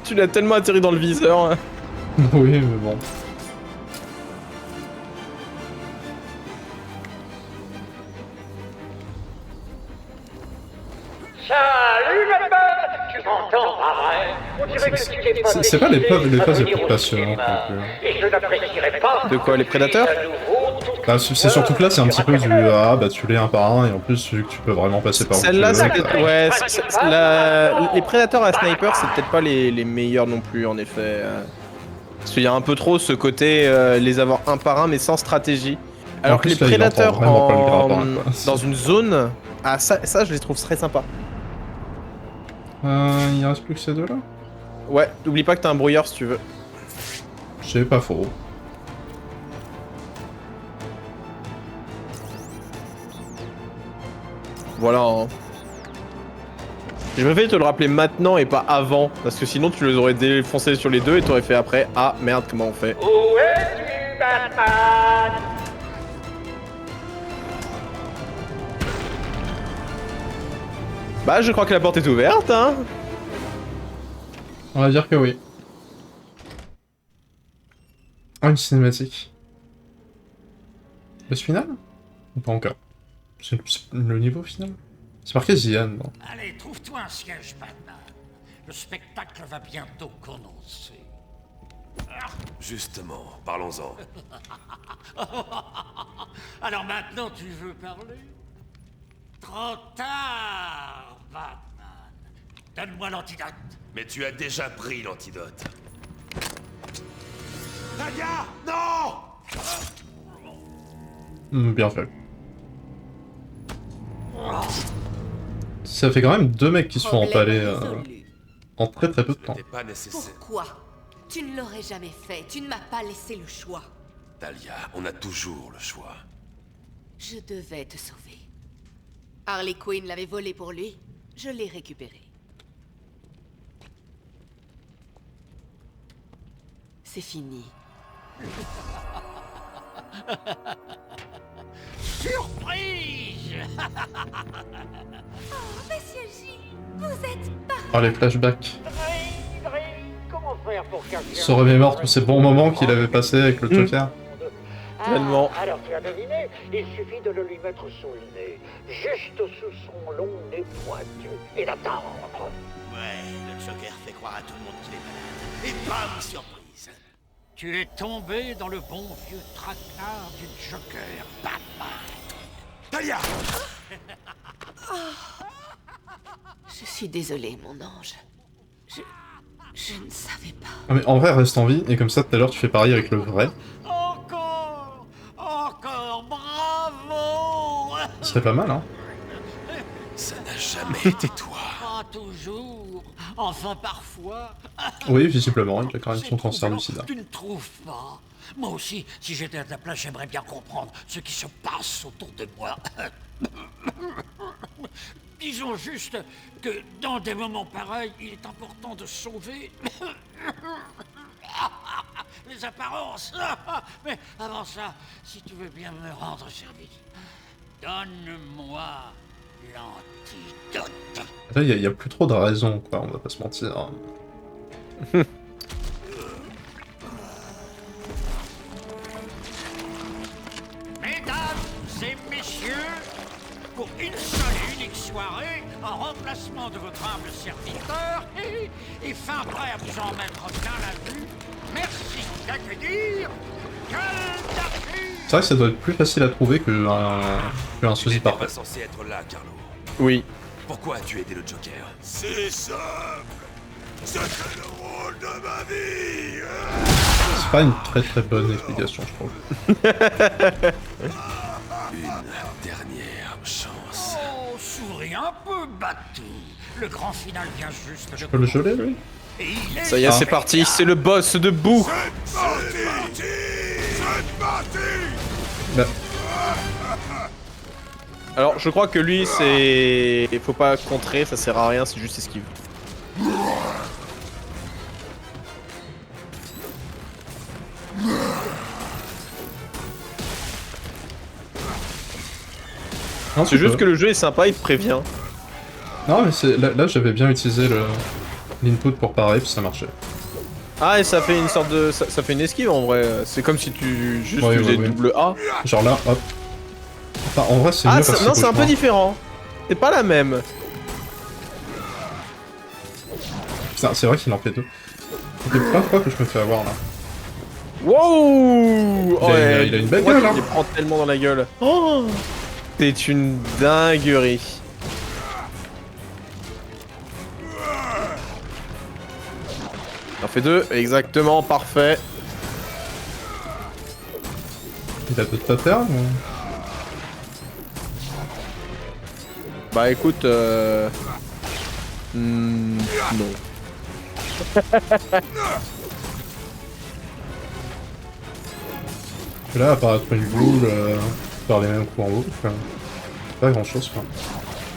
Tu l'as tellement atterri dans le viseur. Oui, mais bon. Salut la bête! Tu m'entends, pareil? On dirait que tu n'es pas... C'est pas les phases les plus passionnantes non plus. Et je n'apprécierais pas... De quoi, les prédateurs? Bah, c'est surtout que là, c'est un petit peu du ah bah tu l'es un par un et en plus vu que tu peux vraiment passer par où tu Celle-là, veux. c'est peut-être... Ouais, les prédateurs à sniper, c'est peut-être pas les meilleurs non plus, en effet. Parce qu'il y a un peu trop ce côté, les avoir un par un, mais sans stratégie. Alors que les plus, là, il prédateurs entend vraiment pas le grappin, quoi. dans une zone... Ah, ça, je les trouve très sympas. Il reste plus que ces deux-là? Ouais, n'oublie pas que t'as un brouilleur si tu veux. C'est pas faux. Voilà. Hein. Je préfère te le rappeler maintenant et pas avant, parce que sinon tu les aurais défoncés sur les deux et t'aurais fait après. Ah merde, comment on fait? Où es-tu, Batman? Bah, je crois que la porte est ouverte, hein. On va dire que oui. Ah, une cinématique. Boss final? Ou pas encore? C'est le niveau final? C'est marqué Zian, non? Allez, trouve-toi un siège, Batman. Le spectacle va bientôt commencer. Justement, parlons-en. Alors maintenant, tu veux parler? Trop tard, Batman. Donne-moi l'antidote. Mais tu as déjà pris l'antidote. Talia! Non! Bien fait. Ça fait quand même 2 mecs qui se font empaler en très peu de temps. C'était pas nécessaire. Pourquoi? Tu ne l'aurais jamais fait. Tu ne m'as pas laissé le choix. Talia, on a toujours le choix. Je devais te sauver. Harley Quinn l'avait volé pour lui. Je l'ai récupéré. C'est fini. Surprise! Oh, Monsieur J, vous êtes pas... Oh, les flashbacks. Comment faire pour cacher... Se remémore tous ces bons moments qu'il avait passés avec le Joker. Tellement. Alors tu as deviné, il suffit de le lui mettre sous le nez, juste sous son long nez pointu, et d'attendre. Ouais, le Joker fait croire à tout le monde qu'il est malade. Et bam, surprise. Tu es tombé dans le bon vieux traquenard du Joker, Batman. Talia! Je suis désolée, mon ange. Je ne savais pas. Ah, mais en vrai, reste en vie et comme ça tout à l'heure tu fais pareil avec le vrai. Encore, bravo! Ce serait pas mal, hein. Ça n'a jamais été toi. Pas toujours, enfin parfois. Oui, visiblement, il a quand même son cancer du sida. Tu ne trouves pas? Moi aussi, si j'étais à ta place, j'aimerais bien comprendre ce qui se passe autour de moi. Disons juste que dans des moments pareils, il est important de sauver les apparences. Mais avant ça, si tu veux bien me rendre service, donne-moi l'antidote. Là, il y a plus trop de raisons, quoi, on va pas se mentir. Mesdames et messieurs, pour une seule et unique soirée, en remplacement de votre humble serviteur, et fin prêt à vous en mettre plein la vue, merci d'accueillir Gaddafi. C'est vrai que ça doit être plus facile à trouver qu'un sosie Tu n'étais parfait. pas censé être là, Carlo. Oui. Pourquoi as-tu aidé le Joker? C'est simple! C'était le rôle de ma vie! C'est pas une très bonne explication, je trouve. Une dernière chance. Oh, souris un peu, Batou. Le grand final vient juste de... Tu peux le geler, lui? Et il est... Ça y est, c'est parti, c'est le boss debout. C'est parti! C'est parti! Bah, Alors, je crois que lui, c'est... Il faut pas contrer, ça sert à rien, c'est juste esquive. non, C'est juste que le jeu est sympa, il te prévient. Non, mais là j'avais bien utilisé l'input pour parer, puis ça marchait. Ah, et ça fait une sorte de... Ça fait une esquive en vrai. C'est comme si tu juste Ouais, faisais ouais. double A. Genre là, hop. Enfin, en vrai, c'est Ah, mieux parce que non, c'est un peu franchement- différent. C'est pas la même. Putain, c'est vrai qu'il en fait deux. Ça fait plein de fois que je me fais avoir là. Wow. Il a une belle gueule, hein. Il les prend tellement dans la gueule. Oh, c'est une dinguerie. On fait deux, exactement, parfait. Il a d'autres patterns ou... Bah écoute, non. Là, apparaître une boule, faire les mêmes coups en haut, enfin, pas grand chose quoi.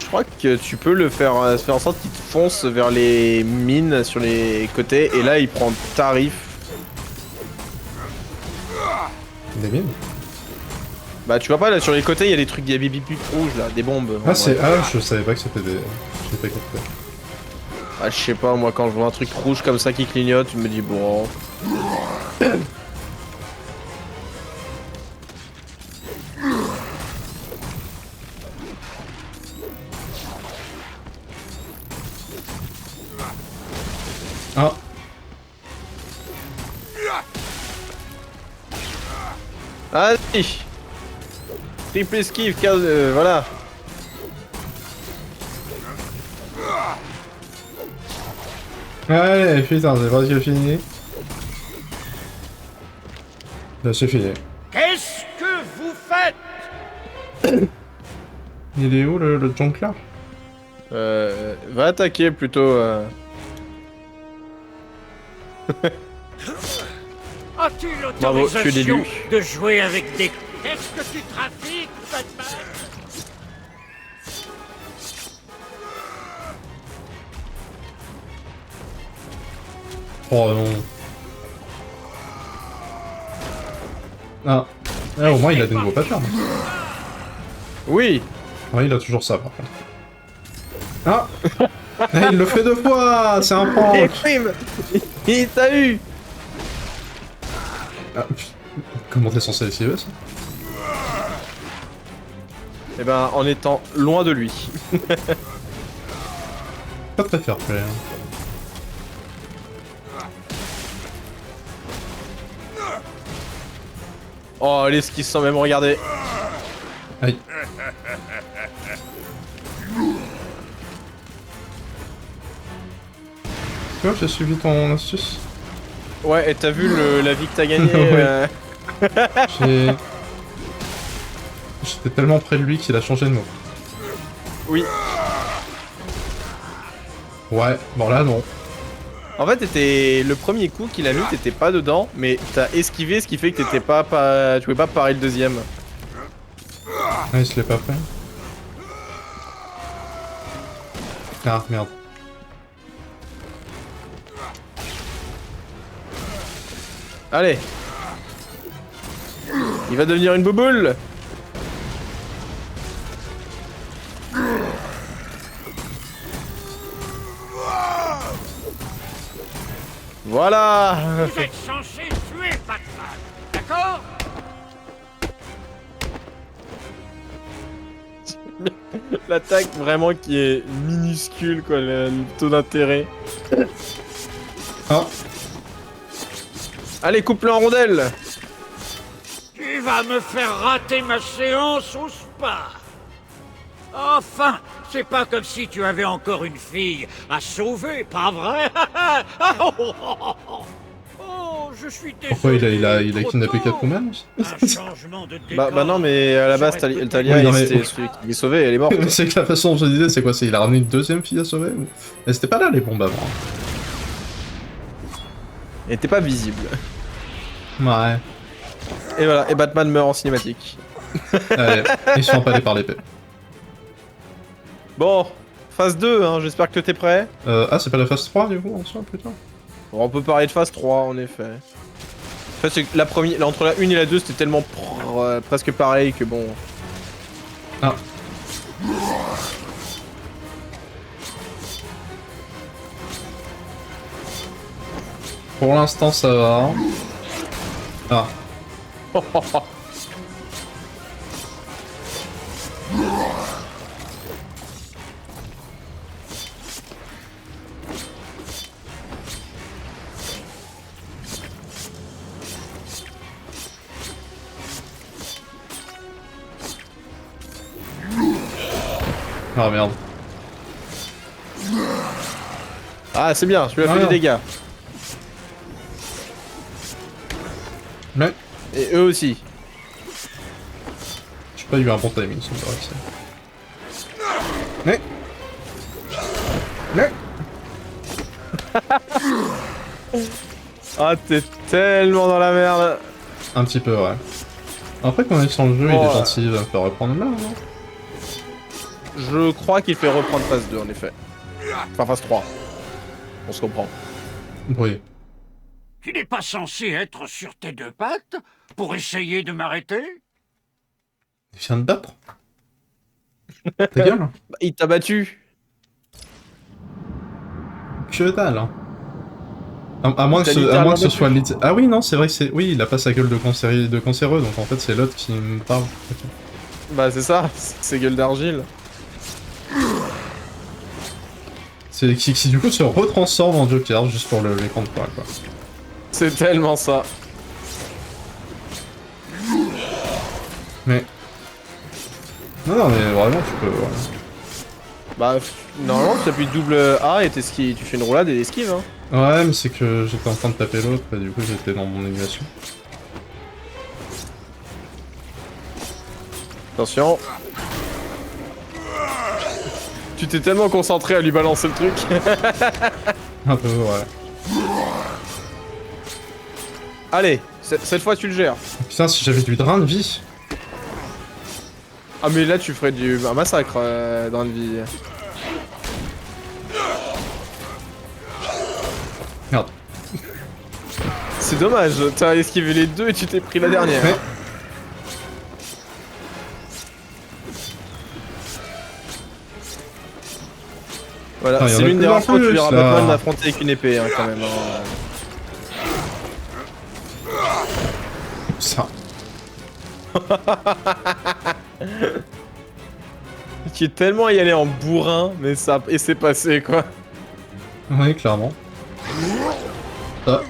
Je crois que tu peux le faire, faire en sorte qu'il te fonce vers les mines sur les côtés, et là il prend tarif. Des mines? Bah tu vois pas là sur les côtés il y a des trucs, il y a des bip rouges là, des bombes. Ah c'est... Ah, je savais pas que c'était des... J'ai pas compris. Ah je sais pas, moi quand je vois un truc rouge comme ça qui clignote, je me dis bon... Ah. Allez. Triple esquive, voilà. Allez, putain, c'est presque fini. Là, c'est fini. Qu'est-ce que vous faites? Il est où le junk là? Va attaquer plutôt. As-tu Bravo, tu es l'autorisation l'élu. de jouer avec des... Qu'est-ce que tu trafiques, Batman? Oh non. Ah. Ah, au moins il a des nouveaux patterns. Oui. Ouais, il a toujours ça par contre. Ah. Eh, il le fait deux fois. C'est un prank. Il t'a eu. Ah, comment t'es censé esquiver ça? Eh ben en étant loin de lui. Pas très fair play. Hein. Oh l'esquisse sans même regarder. Aïe. Tu vois, j'ai suivi ton astuce. Ouais, et t'as vu la vie que t'as gagnée Oui. J'étais tellement près de lui qu'il a changé de mot. Oui. Ouais, bon là non. En fait, le premier coup qu'il a mis, t'étais pas dedans, mais t'as esquivé, ce qui fait que t'étais pas, tu pouvais pas parer le deuxième. Ah, il se l'est pas fait. Ah, merde. Allez. Il va devenir une bouboule. Voilà. Vous êtes censé tuer Batman, d'accord? L'attaque vraiment qui est minuscule quoi, le taux d'intérêt. Ah. Allez, coupe-le en rondelles. Tu vas me faire rater ma séance au spa. Enfin, c'est pas comme si tu avais encore une fille à sauver, pas vrai? Oh, je suis désolé. Pourquoi il a kidnappé Catwoman? Un changement de décor. Bah non, mais à la base, Talia, Oui, non, mais- c'était celui qui est sauvé, elle est morte. C'est que la façon dont je disais, c'est quoi? C'est il a ramené une deuxième fille à sauver? Ou... Mais c'était pas là les bombes avant. Elle était pas visible. Ouais. Et voilà, et Batman meurt en cinématique. Allez, ils sont empalés par l'épée. Bon, phase 2, hein, j'espère que t'es prêt. Ah, c'est pas la phase 3 du coup en soi, putain. Bon, on peut parler de phase 3 en effet. En fait, c'est que la première, entre la 1 et la 2, c'était tellement presque pareil que bon. Ah. Pour l'instant, ça va. Ah. Ah merde. Ah, c'est bien, je lui ai fait Ah, des dégâts. Mais Et eux aussi. j'ai pas eu un bon timing, ça me paraît. Mais Ah, t'es tellement dans la merde. un petit peu, ouais. Après qu'on est sur le jeu, il Oh, est gentil, il va me faire reprendre là, non? Je crois qu'il fait reprendre phase 2 en effet. Enfin phase 3. On se comprend. Oui. Tu n'es pas censé être sur tes deux pattes pour essayer de m'arrêter? Il vient de battre. Ta gueule. Bah, il t'a battu. Que dalle, hein. À moins que T'as ce littéralement soit battu. Ah oui, non, c'est vrai que c'est... Oui, il a pas sa gueule de cancéreux, donc en fait c'est l'autre qui me parle. Ok. Bah c'est ça, c'est gueule d'argile. C'est qui du coup se retransforme en Joker juste pour l'écran de poids, quoi. C'est tellement ça. Mais... Non, mais vraiment, tu peux... Ouais. Bah normalement tu appuies double A et tu fais une roulade et esquive hein. Ouais, mais c'est que j'étais en train de taper l'autre, et du coup j'étais dans mon animation. Attention. Tu t'es tellement concentré à lui balancer le truc. Un peu, ouais. Allez, cette fois tu le gères. Putain, si j'avais du drain de vie. Ah mais là tu ferais un massacre dans une vie. Merde. C'est dommage, t'as esquivé les deux et tu t'es pris la dernière. Mais... Voilà, Ah, y en c'est a l'une des plus en rares fois où tu plus, verras là. Batman d'affronter avec une épée hein, quand même. Hein. Ça. Qui est tellement y aller en bourrin, mais ça et c'est passé quoi. Oui, clairement. Ah.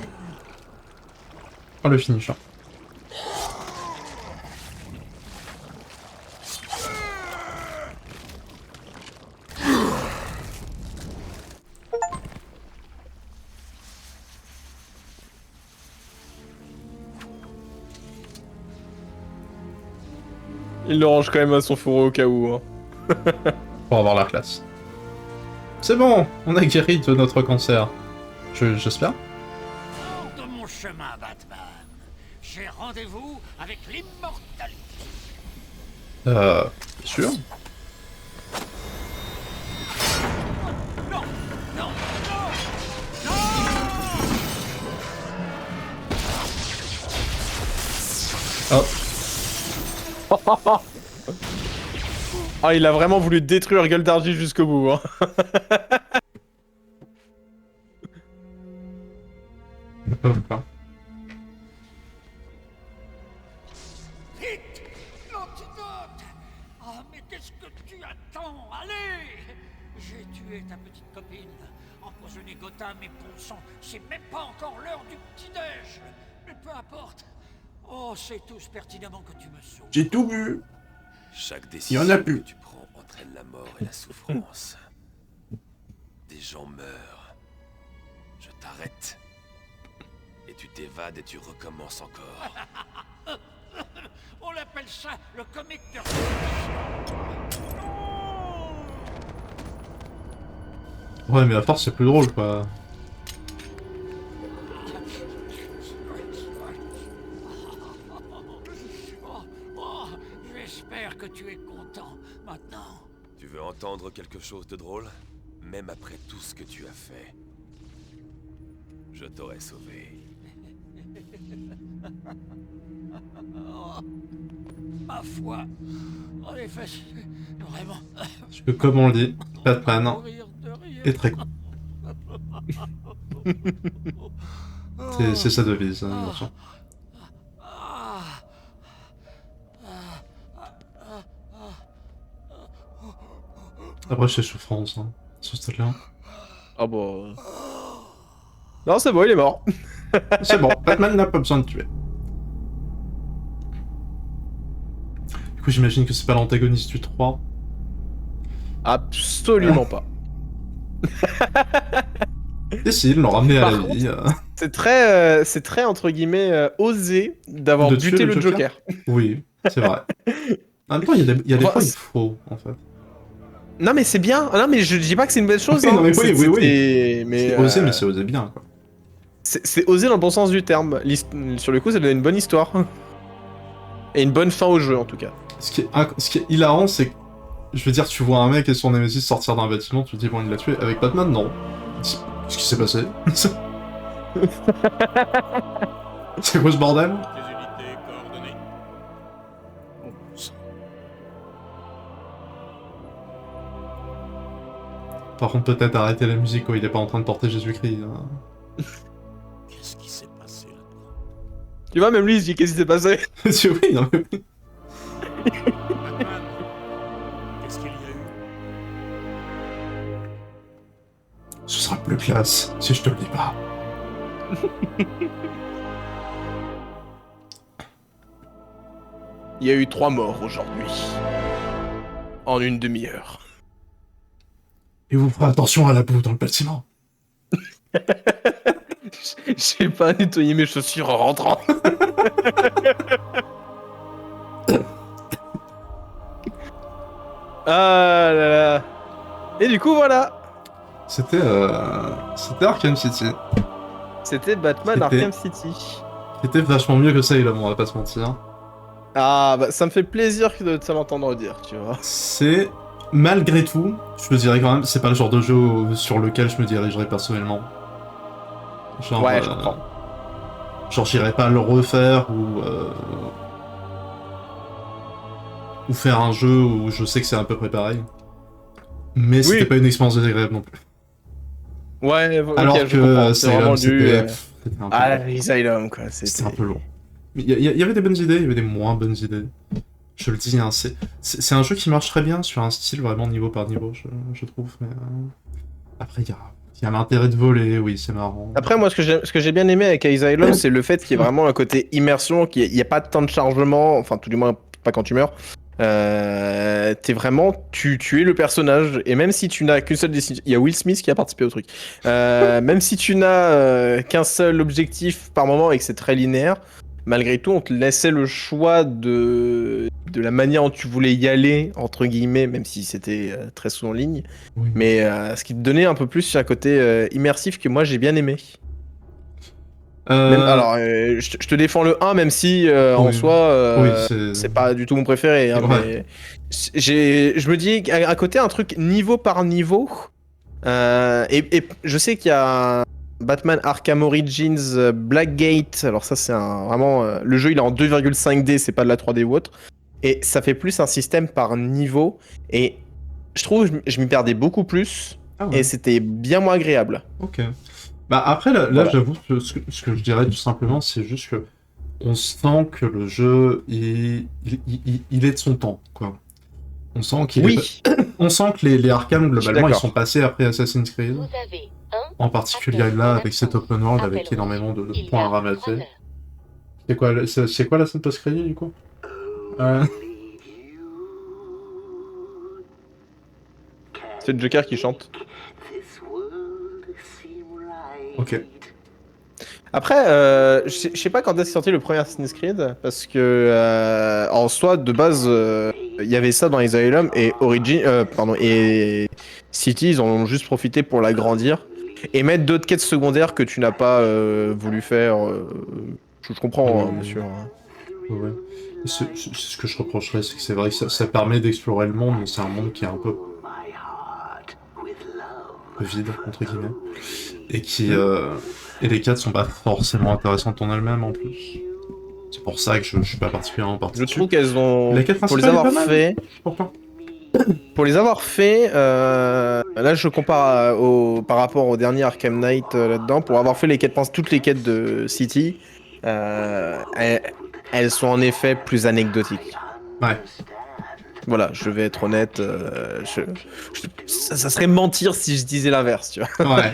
Oh, le finish. Hein. Il le range quand même à son fourreau au cas où. Hein. Pour avoir la classe. C'est bon, on a guéri de notre cancer. J'espère. Hors de mon chemin, Batman. J'ai rendez-vous avec l'immortalité. Sûr. Non, non, non, Oh. Ah, il a vraiment voulu détruire Gueule d'Argile jusqu'au bout. Hein. Vite, l'antidote. Ah, mais qu'est-ce que tu attends? Allez. J'ai tué ta petite copine, empoisonné Gotham et bon sang. C'est même pas encore l'heure du petit-déj. Mais peu importe. Oh, c'est tous pertinemment que tu me sauves. J'ai tout vu. Chaque Il y décision en a plus. que tu prends entraîne la mort et la souffrance. Des gens meurent. Je t'arrête. Et tu t'évades et tu recommences encore. On appelle ça le comique de... Ouais, mais à force, c'est plus drôle, quoi. Oh, j'espère que tu es content maintenant. Tu veux entendre quelque chose de drôle? Même après tout ce que tu as fait, je t'aurais sauvé. Oh, ma foi. En effet, c'est vraiment... Parce que comme on le dit, Batman est très con. C'est sa devise, hein, bien sûr. Après, c'est souffrance, hein, ce stade-là. Ah bon. Non, c'est bon, il est mort. C'est bon, Batman n'a pas besoin de tuer. Du coup, j'imagine que c'est pas l'antagoniste du 3. Absolument pas. Et si, ils l'ont ramené à la vie. C'est très entre guillemets osé d'avoir De tuer buté le Joker. Oui, c'est vrai. En même temps, il y a des fois, il faut, en fait. Non mais c'est bien. Non mais je dis pas que c'est une bonne chose. Oui, hein. non, mais oui. Mais c'est osé, mais c'est osé bien, quoi. C'est osé dans le bon sens du terme. Sur le coup, ça donne une bonne histoire. Et une bonne fin au jeu, en tout cas. Ce qui est hilarant, c'est que, je veux dire, tu vois un mec et son Nemesis sortir d'un bâtiment, tu te dis, bon, il l'a tué. Avec Batman, non. Qu'est-ce qui s'est passé? C'est quoi ce bordel? Par contre, peut-être arrêter la musique quand il est pas en train de porter Jésus-Christ. Hein. Qu'est-ce qui s'est passé là-dedans? Tu vois, même lui, il se dit qu'est-ce qui s'est passé? Oui, non mais oui. Batman, qu'est-ce qu'il y a eu? Ce sera plus classe si je te le dis pas. Il y a eu 3 morts aujourd'hui. En une demi-heure. Et vous ferez attention à la boue dans le bâtiment. J'ai pas nettoyé mes chaussures en rentrant. Ah là là. Et du coup, voilà. C'était Arkham City. C'était Batman Arkham City. C'était vachement mieux que ça, on va pas se mentir. Ah, bah ça me fait plaisir de te l'entendre dire, tu vois. C'est, malgré tout, je me dirais quand même, c'est pas le genre de jeu sur lequel je me dirigerais personnellement. Genre, ouais, je comprends. Genre, j'irais pas le refaire ou faire un jeu où je sais que c'est à peu près pareil. Mais c'était pas une expérience désagréable non plus. Ouais, okay, alors que Asylum, c'était un peu Asylum, quoi. C'était un peu lourd. Il y avait des bonnes idées, il y avait des moins bonnes idées. Je le dis, hein, c'est un jeu qui marche très bien sur un style vraiment niveau par niveau, je trouve. Mais, après, il y a l'intérêt de voler, oui, c'est marrant. Après, moi, ce que j'ai bien aimé avec Asylum, c'est le fait qu'il y ait vraiment un côté immersion, qu'il n'y a pas de temps de chargement, enfin, tout du moins, pas quand tu meurs. T'es vraiment, tu es le personnage, et même si tu n'as qu'une seule décision, il y a Will Smith qui a participé au truc. Même si tu n'as qu'un seul objectif par moment et que c'est très linéaire, malgré tout, on te laissait le choix de la manière dont tu voulais y aller, entre guillemets, même si c'était très souvent en ligne. Oui. Mais ce qui te donnait un peu plus un côté immersif que moi j'ai bien aimé. Alors, je te défends le 1, même si en soi, c'est pas du tout mon préféré. Hein, ouais. Mais je me dis à côté un truc niveau par niveau. Et je sais qu'il y a Batman Arkham Origins Blackgate. Alors ça, c'est vraiment le jeu, il est en 2,5D, c'est pas de la 3D ou autre. Et ça fait plus un système par niveau. Et je trouve que je m'y perdais beaucoup plus. Ah ouais. Et c'était bien moins agréable. Ok. Bah après, là voilà. J'avoue, ce que je dirais tout simplement, c'est juste que on sent que le jeu, il est de son temps, quoi. On sent qu'il on sent que les Arkham, globalement, ils sont passés après Assassin's Creed. En particulier là, avec cet open world, avec énormément de points à ramasser. C'est quoi la scène post-crédit, du coup C'est le Joker qui chante. Ok. Après, je sais pas quand est sorti le premier Assassin's Creed, parce que en soi, de base, il y avait ça dans Asylum et et City, ils en ont juste profité pour l'agrandir et mettre d'autres quêtes secondaires que tu n'as pas voulu faire. Je comprends, bien sûr. Ouais. Ce que je reprocherais, c'est que c'est vrai que ça permet d'explorer le monde, mais c'est un monde qui est un peu vide, entre guillemets, et qui et les quêtes sont pas forcément intéressantes en elles-mêmes en plus. C'est pour ça que je suis pas particulièrement parti. Je trouve qu'elles ont, la quête pour les avoir fait, pourquoi Pour les avoir fait, là je compare par rapport au dernier Arkham Knight là-dedans, pour avoir fait toutes les quêtes de City, elles sont en effet plus anecdotiques. Ouais. Voilà, je vais être honnête, ça serait mentir si je disais l'inverse, tu vois. Ouais.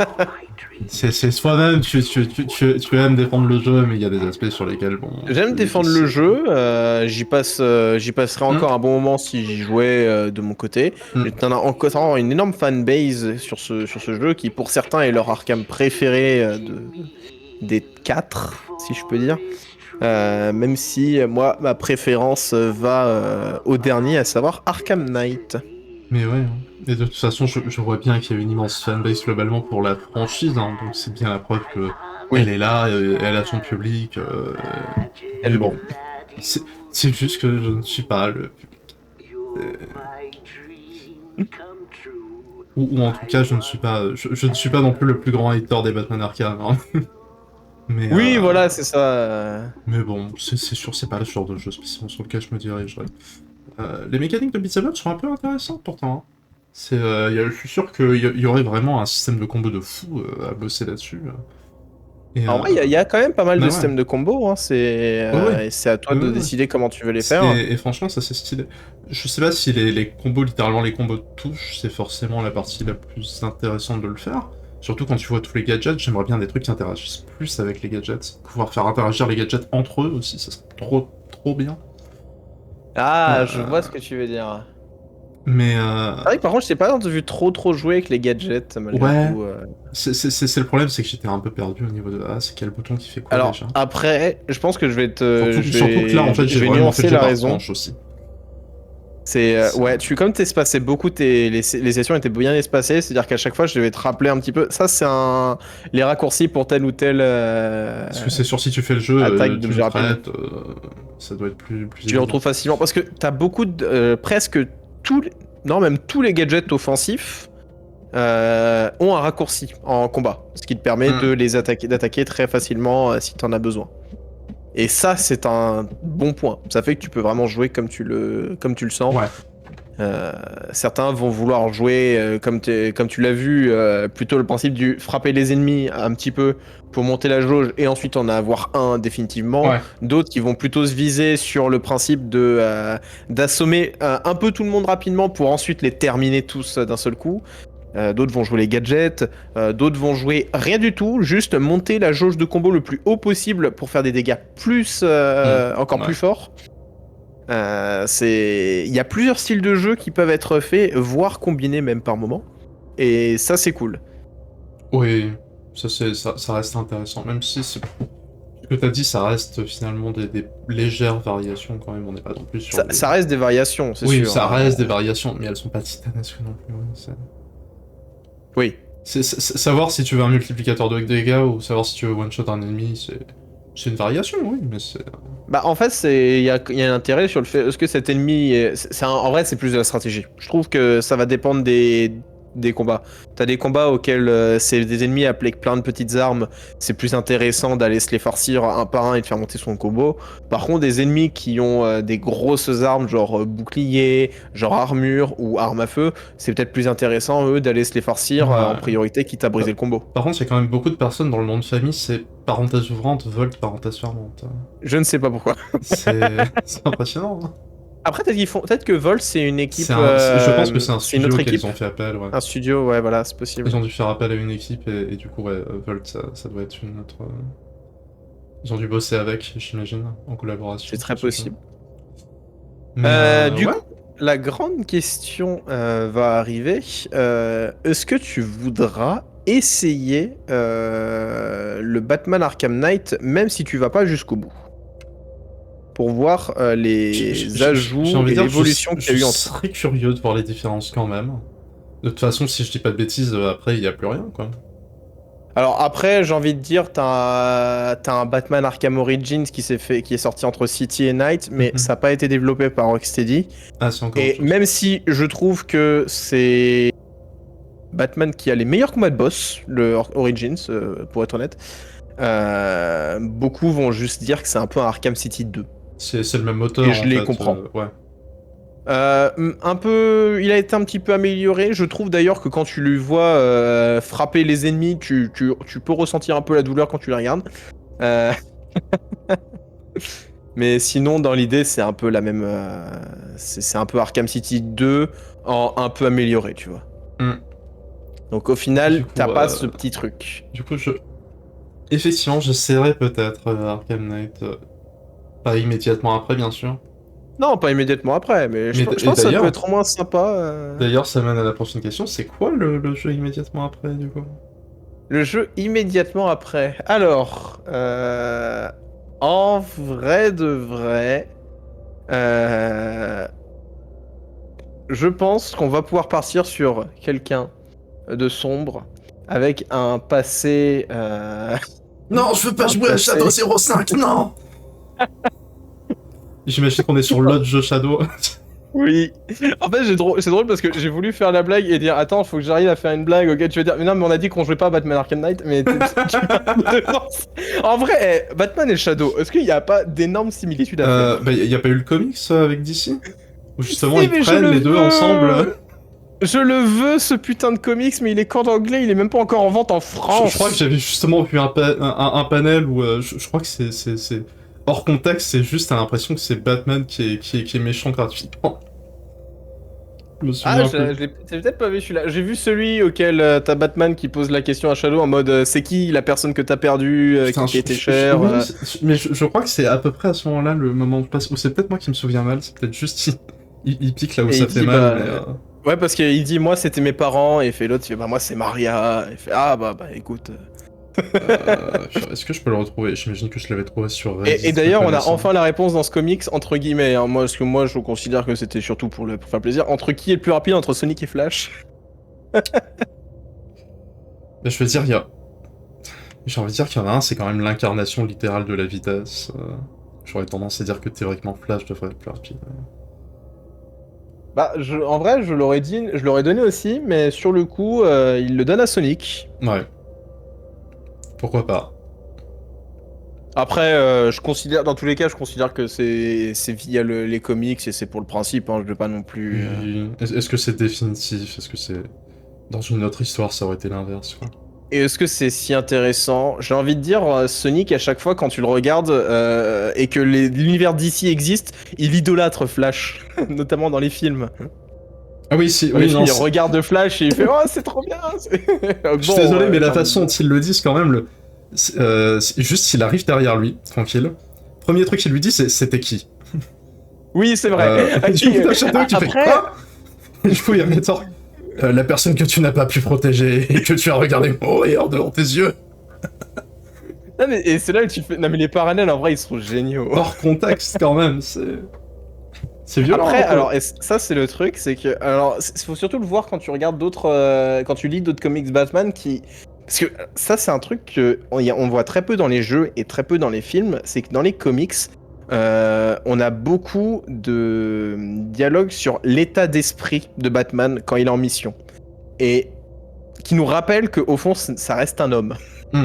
C'est soi-même, tu aimes défendre le jeu, mais il y a des aspects sur lesquels, bon... J'aime défendre le jeu, j'y passerai encore un bon moment si j'y jouais de mon côté. T'en as encore une énorme fanbase sur ce jeu qui, pour certains, est leur Arkham préféré des 4, si je peux dire. Même si, moi, ma préférence va au dernier, à savoir Arkham Knight. Mais ouais, et de toute façon, je vois bien qu'il y a une immense fanbase globalement pour la franchise, hein, donc c'est bien la preuve que elle est là, elle a son public. Elle bon, c'est juste que je ne suis pas le ou en tout cas, je ne suis pas non plus le plus grand hater des Batman Arkham. Hein. Mais, oui, voilà, c'est ça. Mais bon, c'est sûr, c'est pas le genre de jeu spécialement sur lequel je me dirigerais. Les mécaniques de beat'em up sont un peu intéressantes pourtant. Hein. Je suis sûr qu'il y aurait vraiment un système de combo de fou à bosser là-dessus. En vrai, il y a quand même pas mal de systèmes de combo. Hein. C'est à toi de décider comment tu veux les faire. Et franchement, ça c'est stylé. Je sais pas si les combos, littéralement les combos de touche, c'est forcément la partie la plus intéressante de le faire. Surtout quand tu vois tous les gadgets, j'aimerais bien des trucs qui interagissent plus avec les gadgets. Pouvoir faire interagir les gadgets entre eux aussi, ça serait trop bien. Ah, je vois ce que tu veux dire. Mais c'est vrai que par contre, je t'ai pas vu trop jouer avec les gadgets. Ouais. C'est le problème, c'est que j'étais un peu perdu au niveau de c'est quel bouton qui fait quoi. Alors, déjà. après, je pense que je vais te. Surtout que là, en fait, j'ai vraiment fait la raison. Aussi. Ouais, comme t'es espacé beaucoup, les sessions étaient bien espacées, c'est-à-dire qu'à chaque fois je devais te rappeler un petit peu. Ça, c'est les raccourcis pour tel ou tel. Parce que c'est sûr, si tu fais le jeu, ça doit être plus tu le retrouves facilement parce que t'as beaucoup de. Presque même tous les gadgets offensifs ont un raccourci en combat, ce qui te permet d'attaquer très facilement si t'en as besoin. Et ça, c'est un bon point. Ça fait que tu peux vraiment jouer comme tu le sens. Ouais. Certains vont vouloir jouer, comme tu l'as vu, plutôt le principe du frapper les ennemis un petit peu pour monter la jauge et ensuite en avoir un définitivement. Ouais. D'autres qui vont plutôt se viser sur le principe d'assommer un peu tout le monde rapidement pour ensuite les terminer tous d'un seul coup. D'autres vont jouer les gadgets, d'autres vont jouer rien du tout, juste monter la jauge de combo le plus haut possible pour faire des dégâts encore plus forts. Il y a plusieurs styles de jeu qui peuvent être faits, voire combinés même par moment. Et ça, c'est cool. Oui, ça reste intéressant, même si ce que t'as dit, ça reste finalement des légères variations quand même, on n'est pas non plus sur... Ça reste des variations, c'est sûr. Oui, ça reste des variations, mais elles sont pas titanesques non plus. Oui. Savoir si tu veux un multiplicateur de dégâts ou savoir si tu veux one-shot un ennemi, c'est une variation, oui, mais c'est... Bah en fait, il y a un intérêt sur le fait... Est-ce que cet ennemi... en vrai, c'est plus de la stratégie. Je trouve que ça va dépendre des combats. T'as des combats auxquels c'est des ennemis appelés avec plein de petites armes, c'est plus intéressant d'aller se les farcir un par un et de faire monter son combo. Par contre, des ennemis qui ont des grosses armes, genre bouclier, genre armure ou arme à feu, c'est peut-être plus intéressant, eux, d'aller se les farcir en priorité, quitte à briser le combo. Par contre, il y a quand même beaucoup de personnes dans le nom de famille, c'est parenthèse ouvrante, Volt, parenthèse fermante. Je ne sais pas pourquoi. C'est impressionnant, hein. Après, peut-être que Volt, c'est une équipe. Je pense que c'est un studio autre équipe. qu'ils ont fait appel. Ouais. Un studio, ouais, voilà, c'est possible. Ils ont dû faire appel à une équipe et du coup, ouais, Volt, ça doit être une autre. Ils ont dû bosser avec, j'imagine, en collaboration. C'est très possible. Mais, du coup, la grande question va arriver. Est-ce que tu voudras essayer le Batman Arkham Knight, même si tu vas pas jusqu'au bout? Pour voir les ajouts et l'évolution qu'il y a eu entre. Je serais curieux de voir les différences quand même. De toute façon, si je dis pas de bêtises, après il n'y a plus rien, quoi. Alors après, j'ai envie de dire, t'as un Batman Arkham Origins qui est sorti entre City et Night, mais ça n'a pas été développé par Rocksteady. Ah, c'est encore. Et même si je trouve que c'est Batman qui a les meilleurs combats de boss, le Origins, pour être honnête, beaucoup vont juste dire que c'est un peu un Arkham City 2. C'est le même moteur. Et je les comprends. Ouais. Un peu, il a été un petit peu amélioré. Je trouve d'ailleurs que quand tu le vois frapper les ennemis, tu peux ressentir un peu la douleur quand tu les regardes. Euh, Mais sinon, dans l'idée, c'est un peu la même. C'est un peu Arkham City 2 en un peu amélioré, tu vois. Mm. Donc au final, Du coup, t'as pas ce petit truc. Du coup, effectivement, j'essaierai peut-être Arkham Knight. Pas immédiatement après, bien sûr. Non, pas immédiatement après, mais je Mais pense que ça d'ailleurs- peut être au moins sympa. D'ailleurs, ça mène à la prochaine question. C'est quoi le jeu immédiatement après, du coup? Le jeu immédiatement après. Alors, en vrai de vrai, je pense qu'on va pouvoir partir sur quelqu'un de sombre avec un passé. Non, je veux pas Un jouer à passé. Shadow 05, non! J'imagine qu'on est sur l'autre jeu Shadow. Oui. En fait, c'est drôle parce que j'ai voulu faire la blague et dire attends, faut que j'arrive à faire une blague. Ok, tu vas dire mais non, mais on a dit qu'on jouait pas à Batman Arkham Knight. Mais en vrai, Batman et Shadow, est-ce qu'il n'y a pas d'énormes similitudes à faire? Bah, y a pas eu le comics avec DC? Où justement Si, ils mais je prennent le les deux veux. ensemble. Je le veux ce putain de comics, mais il est qu'en anglais, il est même pas encore en vente en France. Je crois que j'avais justement vu un panel où je crois que c'est hors contexte, c'est juste t'as l'impression que c'est Batman qui est méchant gratuitement. Je me souviens plus. J'ai peut-être pas vu celui-là. J'ai vu celui auquel t'as Batman qui pose la question à Shadow en mode c'est qui la personne que t'as perdue, Putain, qui était chère. oui, mais je crois que c'est à peu près à ce moment-là le moment où je passe. Ou c'est peut-être moi qui me souviens mal, c'est peut-être juste il pique là où Et ça il fait dit, mal. bah, Mais, Ouais, parce qu'il dit moi c'était mes parents, et fait l'autre, il fait bah moi c'est Maria. Il fait ah bah écoute. Est-ce que je peux le retrouver? J'imagine que je l'avais trouvé sur Reddit. Et d'ailleurs, on a connaissant. enfin la réponse dans ce comics, entre guillemets. Hein, parce que moi je considère que c'était surtout pour faire plaisir. Entre qui est le plus rapide entre Sonic et Flash? Bah, je veux dire, j'ai envie de dire qu'il y en a un, c'est quand même l'incarnation littérale de la vitesse. J'aurais tendance à dire que théoriquement Flash devrait être plus rapide. Bah, en vrai, je l'aurais donné aussi, mais sur le coup, il le donne à Sonic. Ouais. Pourquoi pas? Après, dans tous les cas, je considère que c'est via les comics et c'est pour le principe. Hein, je veux pas non plus. Est-ce que c'est définitif? Est-ce que c'est... Dans une autre histoire, ça aurait été l'inverse, quoi. Et est-ce que c'est si intéressant? J'ai envie de dire, Sonic, à chaque fois quand tu le regardes et que l'univers d'ici existe, il idolâtre Flash, notamment dans les films. Ah oui, si, Dans les oui, films, non, il regarde Flash et il fait oh c'est trop bien. Je suis désolé, mais la façon dont ils le disent, quand même, juste il arrive derrière lui, tranquille. Premier truc qu'il lui dit, c'est c'était qui? Oui, c'est vrai. Tu fais quoi? Et du coup, il remet tort. La personne que tu n'as pas pu protéger et que tu as regardé mourir devant tes yeux. Non, mais et c'est là où tu fais. Non, mais les parallèles en vrai ils sont géniaux. Hors contexte quand même, c'est violent. Après, alors, et ça c'est le truc, c'est que. Alors, il faut surtout le voir quand tu regardes quand tu lis d'autres comics Batman qui. Parce que ça, c'est un truc qu'on voit très peu dans les jeux et très peu dans les films, c'est que dans les comics, on a beaucoup de dialogues sur l'état d'esprit de Batman quand il est en mission. Et qui nous rappelle qu'au fond, ça reste un homme. Mm.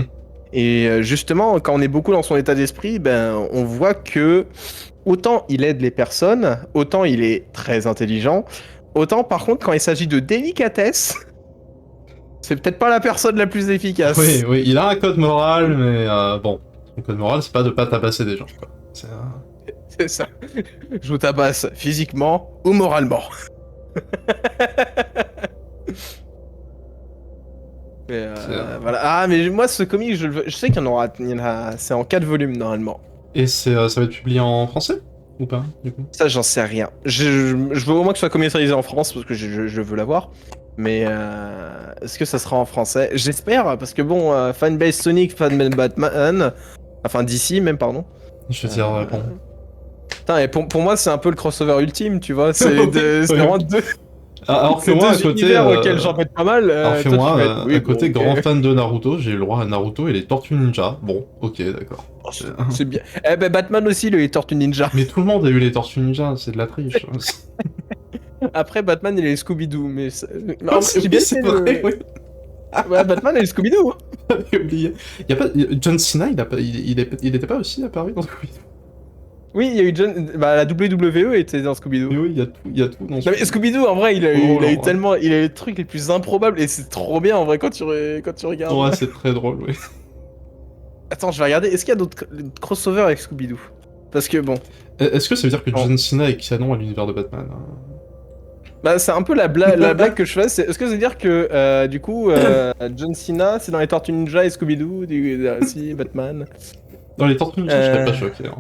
Et justement, quand on est beaucoup dans son état d'esprit, ben, on voit que autant il aide les personnes, autant il est très intelligent, autant par contre, quand il s'agit de délicatesse, c'est peut-être pas la personne la plus efficace. Oui, il a un code moral, mais bon, son code moral, c'est pas de pas tabasser des gens, quoi. C'est ça. Je vous tabasse physiquement ou moralement. Mais voilà. Ah, mais moi, ce comic, je sais qu'il y en a, c'est en 4 volumes normalement. Et ça va être publié en français ou pas, du coup? Ça, j'en sais rien. Je veux au moins que ce soit commercialisé en France parce que je veux l'avoir. Mais est-ce que ça sera en français? J'espère, parce que bon, fanbase Sonic, fan Batman, enfin DC même, pardon. Je veux dire, bon. Putain, et pour moi, c'est un peu le crossover ultime, tu vois. C'est vraiment deux. Alors que moi, à côté, auxquels j'en pète pas mal. Alors que moi, à côté, bon, grand fan de Naruto, j'ai eu le droit à Naruto et les Tortues Ninja. Bon, ok, d'accord. C'est bien. Eh ben, Batman aussi, les Tortues Ninja. Mais tout le monde a eu les Tortues Ninja, c'est de la triche. Après, Batman, il a les Scooby-Doo, mais... Oh, c'est bien, c'est vrai, oui. Ouais, Batman a les Scooby-Doo. J'avais oublié. Y a pas... John Cena, il était pas aussi apparu dans Scooby-Doo? Oui, il y a eu bah, la WWE était dans Scooby-Doo. Mais oui, il y a tout dans Non, mais Scooby-Doo, en vrai, il a Oh, eu non, tellement. Il a eu les trucs les plus improbables et c'est trop bien en vrai quand tu regardes. Ouais, c'est très drôle, oui. Attends, je vais regarder. Est-ce qu'il y a d'autres crossovers avec Scooby-Doo? Parce que bon. Est-ce que ça veut dire que John Cena est canon à l'univers de Batman? Bah, c'est un peu la blague que je fais. Est-ce que ça veut dire que du coup, John Cena, c'est dans les Tortues Ninja et Scooby-Doo, si, Batman? Dans les Tortues Ninja, je serais pas choqué. Hein.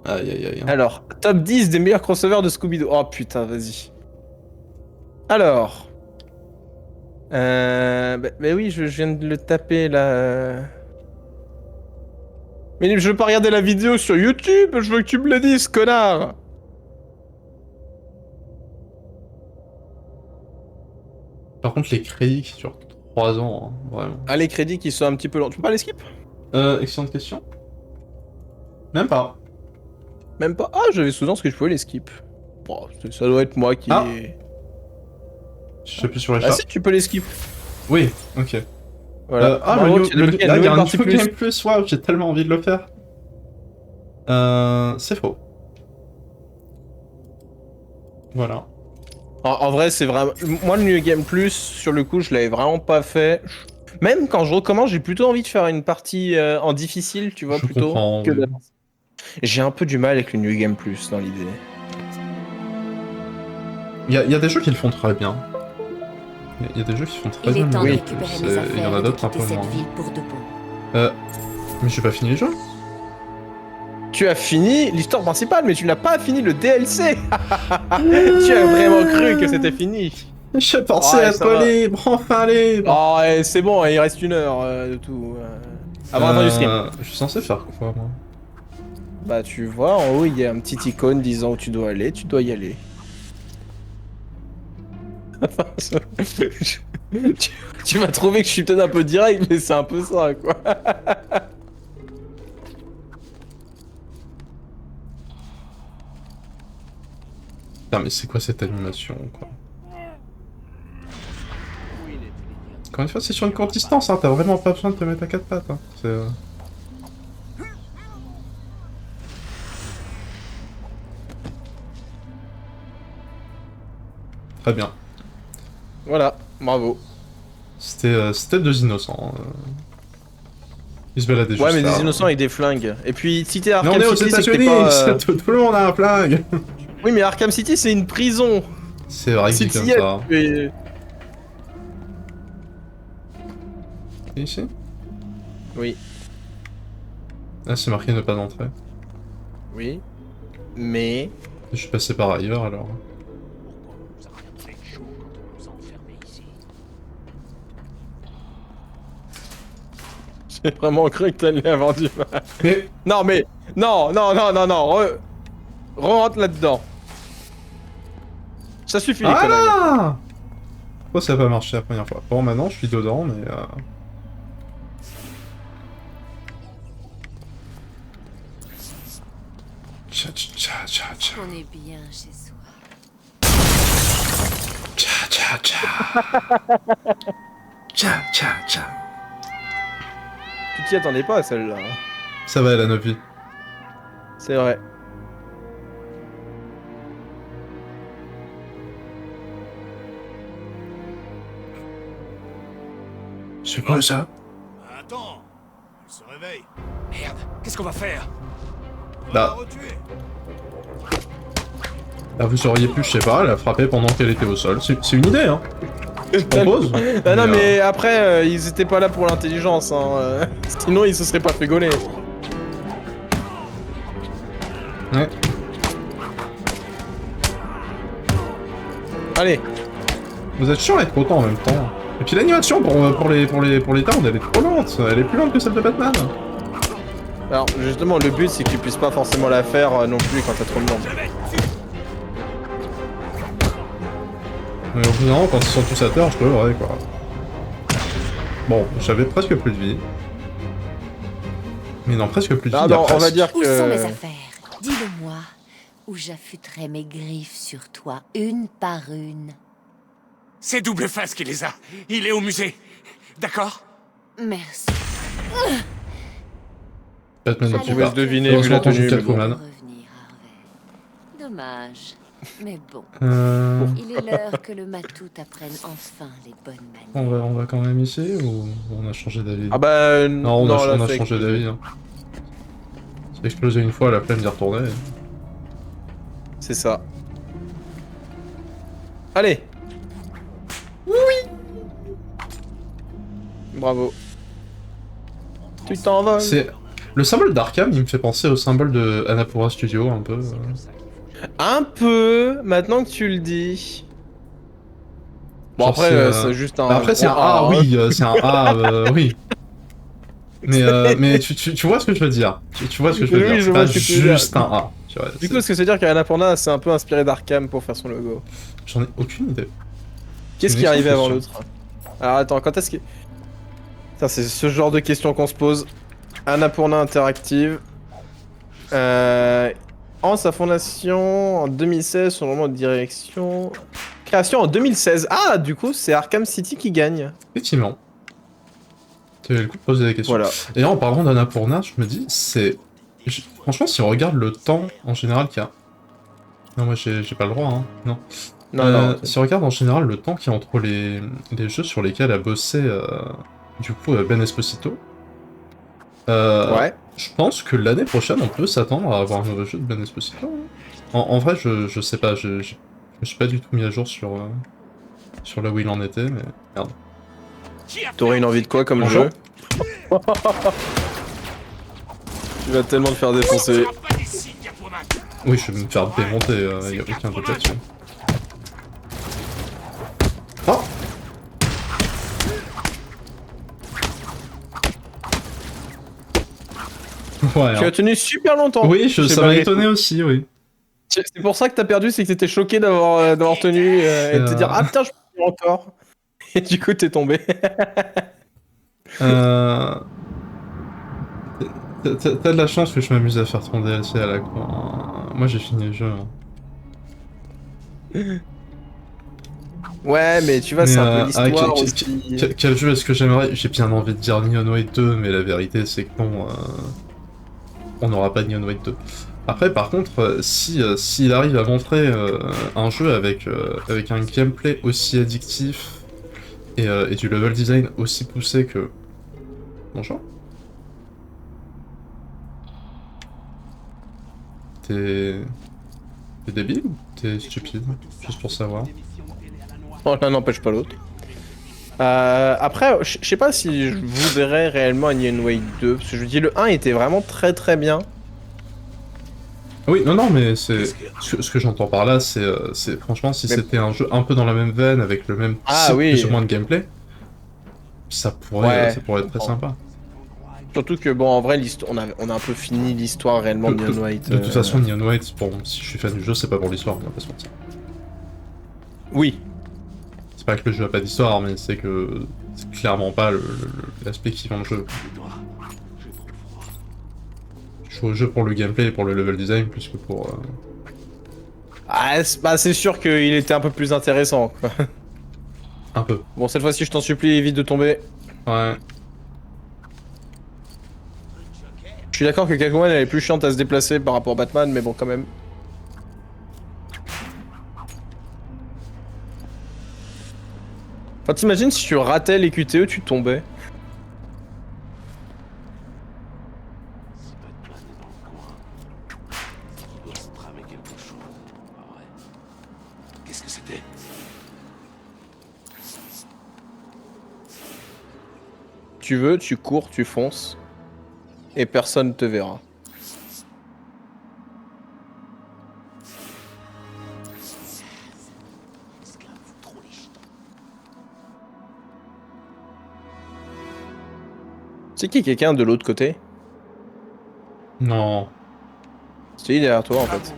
Aïe aïe aïe. Alors, top 10 des meilleurs crossovers de Scooby-Doo. Oh putain, vas-y. Alors. Bah oui, je viens de le taper là. Mais je veux pas regarder la vidéo sur YouTube, je veux que tu me le dises, connard! Par contre, les crédits qui durent 3 ans, hein, vraiment. Ah, les crédits qui sont un petit peu longs. Tu peux pas les skip? Excellente question. Même pas. Même pas? Ah, j'avais souvenir que je pouvais les skip. Bon, ça doit être moi qui... Je sais plus sur les Ah chats. si, tu peux les skip. Oui, ok. Voilà. Ah, Bravo, il y a un partie New Game Plus, waouh, j'ai tellement envie de le faire. C'est faux. Voilà. En vrai, c'est vraiment... Moi, le New Game Plus, sur le coup, je l'avais vraiment pas fait. Même quand je recommence, j'ai plutôt envie de faire une partie en difficile, tu vois, Je plutôt comprends, que oui. J'ai un peu du mal avec le New Game Plus, dans l'idée. Il y a des jeux qui le font très bien. Il y a des jeux qui font très bien. Il est temps de le récupérer Plus, mes et affaires il y en a et de d'autres un quitter peu cette moins. ville pour de bon. Mais j'ai pas fini les jeux. Tu as fini l'histoire principale, mais tu n'as pas fini le DLC. Tu as vraiment cru que c'était fini. Je pensais être libre, enfin libre. Oh, ouais, c'est bon, il reste 1 heure de tout. Avant la fin du stream. Je suis censé faire quoi, moi? Bah, tu vois, en haut, il y a un petit icône disant où tu dois aller, tu dois y aller. tu vas trouver que je suis peut-être un peu direct, mais c'est un peu ça, quoi. Putain, mais c'est quoi cette animation, quoi? Encore une fois, c'est sur une courte distance, hein, t'as vraiment pas besoin de te mettre à 4 pattes, hein. C'est... Très bien. Voilà, bravo. C'était 2 innocents. Ils se baladaient juste Ouais, mais là. des innocents avec des flingues. Et puis, si t'es à Mais Arkham on est aux City, c'est que t'es États-Unis, pas... tout le monde a un flingue. Oui, mais Arkham City, c'est une prison. C'est vrai que Si c'est comme t'y es, ça. tu es... Et ici? Oui. Ah, c'est marqué ne pas entrer. Oui. Mais... Je suis passé par ailleurs, alors. J'ai vraiment cru que t'allais avoir du mal. Mais... Non, mais... Non, non, non, non, non. Rentre là-dedans. Ça suffit, les conneries. Ah! Pourquoi ça n'a pas marché la première fois? Bon, maintenant, je suis dedans, mais... Tcha tcha tcha tcha. On est bien chez soi. Tcha tcha tcha. Tcha tcha tcha. Tu t'y attendais pas à celle-là. Ça va, elle a 9 vies. C'est vrai. C'est quoi ça? Attends, elle se réveille. Merde, qu'est-ce qu'on va faire? Bah... Là, vous auriez pu, je sais pas, la frapper pendant qu'elle était au sol. C'est une idée, hein. Je propose. Ah non, mais après, ils étaient pas là pour l'intelligence, hein. Sinon, ils se seraient pas fait gauler. Ouais. Allez. Vous êtes chiant à être content en même temps. Et puis l'animation pour les towns, elle est trop lente. Elle est plus lente que celle de Batman. Alors, justement, le but, c'est que tu puisses pas forcément la faire non plus quand t'as trop de monde. Mais au bout d'un moment, quand ils sont tous à terre, je peux ouais, quoi. Bon, j'avais presque plus de vie. Mais non, presque plus de vie. Ah non, on va dire Où sont mes que... affaires? Dis-le-moi, ou j'affûterai mes griffes sur toi, une par une. C'est Double Face qui les a. Il est au musée. D'accord? Merci. Batman Allez, ne tue pouvais pas. se deviner, Heureusement vu la qu'on joue tenue, mais Catwoman. revenir, Harvey. Dommage. Mais bon, Euh, il est l'heure que le matou t'apprenne enfin les bonnes manières. on va quand même essayer ou on a changé d'avis? Ah bah Non, non, là on a c'est changé explosé. d'avis. Hein. Ça a explosé une fois, la flemme d'y retourner. C'est ça. Allez. Oui. Bravo. Tu t'envoles. C'est le symbole d'Arkham, il me fait penser au symbole de Annapurna Studio un peu. Un peu, maintenant que tu le dis. Bon Genre, après c'est juste un. Après c'est un gros A, hein. oui, c'est un A, oui. Mais tu vois ce que je veux dire. Tu vois ce que je veux Oui, dire. je C'est vois pas ce que tu veux dire. juste un A. Tu vois, Du coup, est-ce que c'est dire qu'Annapurna s'est un peu inspiré d'Arkham pour faire son logo? j'en ai aucune idée. Qu'est-ce une qui est arrivé avant excellente l'autre? Alors attends, quand est-ce que... Ça c'est ce genre de questions qu'on se pose. Annapurna Interactive. En sa fondation en 2016, son moment de direction... Création en 2016. Ah, du coup, c'est Arkham City qui gagne. Effectivement. Tu avais le coup de poser des questions. Voilà. Et en parlant d'Annapurna, je me dis, franchement, si on regarde le temps en général qu'il y a... Non, moi j'ai pas le droit, hein. Non. Non. Si on regarde en général le temps qu'il y a entre les jeux sur lesquels a bossé du coup Ben Esposito, Ouais. je pense que l'année prochaine on peut s'attendre à avoir un nouveau jeu de Ben Esposito. Hein. En vrai, je sais pas, je me suis pas du tout mis à jour sur là où il en était, mais merde. T'aurais une envie de quoi comme Bonjour. jeu? Tu vas tellement te faire défoncer. Oui, je vais me faire démonter, y a aucun doute là-dessus. Oh! Ouais, Tu hein. as tenu super longtemps. Oui, Je sais ça pas, m'a mais- étonné aussi, oui. C'est pour ça que t'as perdu, c'est que t'étais choqué d'avoir tenu et de te dire ah putain je peux tenir encore. Et du coup t'es tombé. T'as de la chance que je m'amuse à faire ton DLC à la con. Moi j'ai fini le jeu. Hein. Ouais mais tu vois c'est un peu l'histoire aussi. Quel jeu est-ce que j'aimerais? J'ai bien envie de dire Neon White 2, mais la vérité c'est que non, on n'aura pas de Neon White 2. Après par contre, s'il arrive à montrer un jeu avec un gameplay aussi addictif et du level design aussi poussé que... Bonjour. T'es débile ou t'es stupide? Juste pour savoir. Oh, l'un n'empêche pas l'autre. Après, je sais pas si je voudrais réellement un Neon White 2, parce que je dis le 1 était vraiment très très bien. Oui, non, mais c'est ce que j'entends par là, c'est franchement si c'était un jeu un peu dans la même veine avec le même type plus ou moins de gameplay, ça pourrait être très sympa. Surtout que bon, en vrai, on a un peu fini l'histoire réellement de Neon White. De toute façon, Neon White, bon, si je suis fan du jeu, c'est pas pour l'histoire, on va pas se mentir. Oui. C'est pas que le jeu a pas d'histoire, mais c'est que c'est clairement pas l'aspect qui vend le jeu. Je joue au jeu pour le gameplay et pour le level design plus que pour... Ah, c'est sûr qu'il était un peu plus intéressant, quoi. Un peu. Bon, cette fois-ci, je t'en supplie, évite de tomber. Ouais. Je suis d'accord que Catwoman elle est plus chiante à se déplacer par rapport à Batman, mais bon, quand même. Enfin, t'imagines si tu ratais les QTE, tu tombais. Qu'est-ce que c'était? Tu veux, tu cours, tu fonces. Et personne te verra. C'est qui quelqu'un de l'autre côté? Non. C'est lui derrière toi en fait.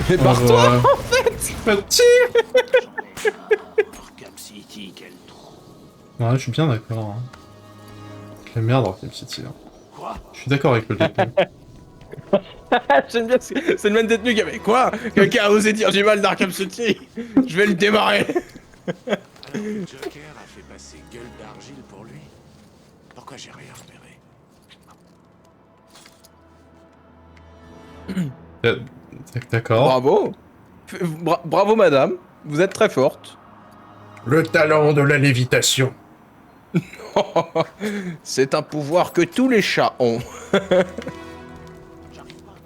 Mais barre-toi en fait! Arkham City, quel trou. Ouais, je suis bien d'accord. Hein. Quelle merde Arkham City. Hein. Quoi? Je suis d'accord avec le détenu. J'aime bien, c'est le même détenu qui avait quoi? Quelqu'un a osé dire du mal d'Arkham City. Je vais le démarrer. Joker a fait passé gueule d'argile pour lui? Pourquoi j'ai rien repéré? D'accord. Bravo. Bravo madame, vous êtes très forte. Le talent de la lévitation. C'est un pouvoir que tous les chats ont.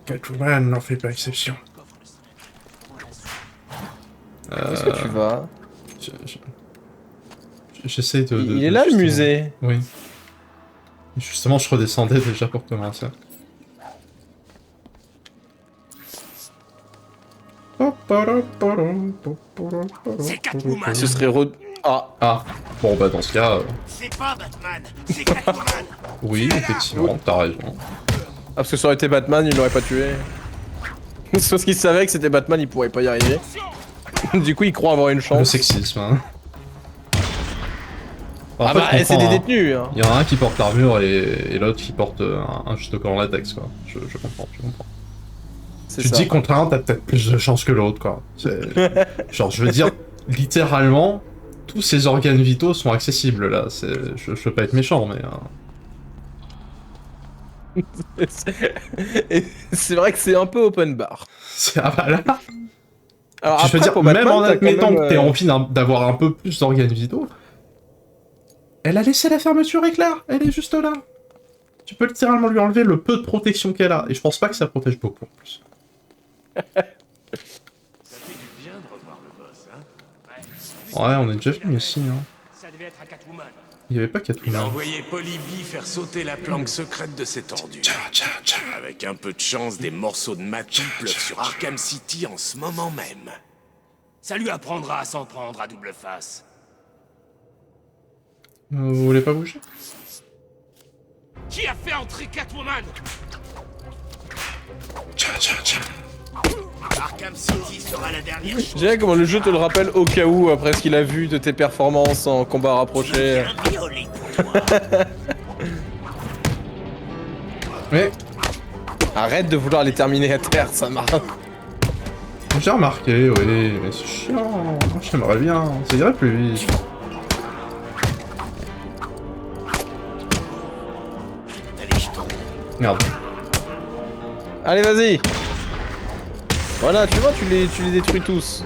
Catwoman n'en fait pas exception. Où est-ce que tu vas? J'essaie de... Il est là le musée. Oui. Justement, je redescendais déjà pour commencer. C'est Catwoman. Ce serait Ah. Bon, bah dans ce cas... C'est pas Batman, c'est Catwoman. Oui, effectivement, t'as raison. Ah, parce que ça aurait été Batman, il l'aurait pas tué. Sauf qu'il savait que c'était Batman, il pourrait pas y arriver. Du coup, il croit avoir une chance. Le sexisme, hein. Ah bah, c'est des détenus, hein. Il y en a un qui porte l'armure et l'autre qui porte un juste en latex, quoi. Je comprends, tu comprends. Tu te dis contre un, t'as peut-être plus de chance que l'autre, quoi. Genre, je veux dire, littéralement, tous ces organes vitaux sont accessibles, là. Je veux pas être méchant, mais... C'est vrai que c'est un peu open bar. Ah bah là... Alors, je veux dire, même en admettant que t'aies envie d'avoir un peu plus d'organes vitaux, elle a laissé la fermeture éclair, elle est juste là. Tu peux littéralement lui enlever le peu de protection qu'elle a, et je pense pas que ça protège beaucoup en plus. Ça fait du bien de revoir le boss, hein? Ouais, on a déjà vu ici, hein. Ça devait être à Catwoman. Il y avait pas Catwoman. Il a envoyé Polybee faire sauter la planque secrète de ses tordus. Avec un peu de chance, des morceaux de maquis pleuvent sur Arkham City en ce moment même. Ça lui apprendra à s'en prendre à double face. Vous voulez pas bouger? Qui a fait entrer Catwoman? Arkham City sera la dernière chose. J'ai comment le jeu te le rappelle au cas où, après ce qu'il a vu de tes performances en combat rapproché. Mais... Arrête de vouloir les terminer à terre, ça marche. J'ai remarqué, oui, mais c'est chiant. J'aimerais bien, ça irait plus vite. Merde. Allez, vas-y. Voilà, tu vois, tu les détruis tous.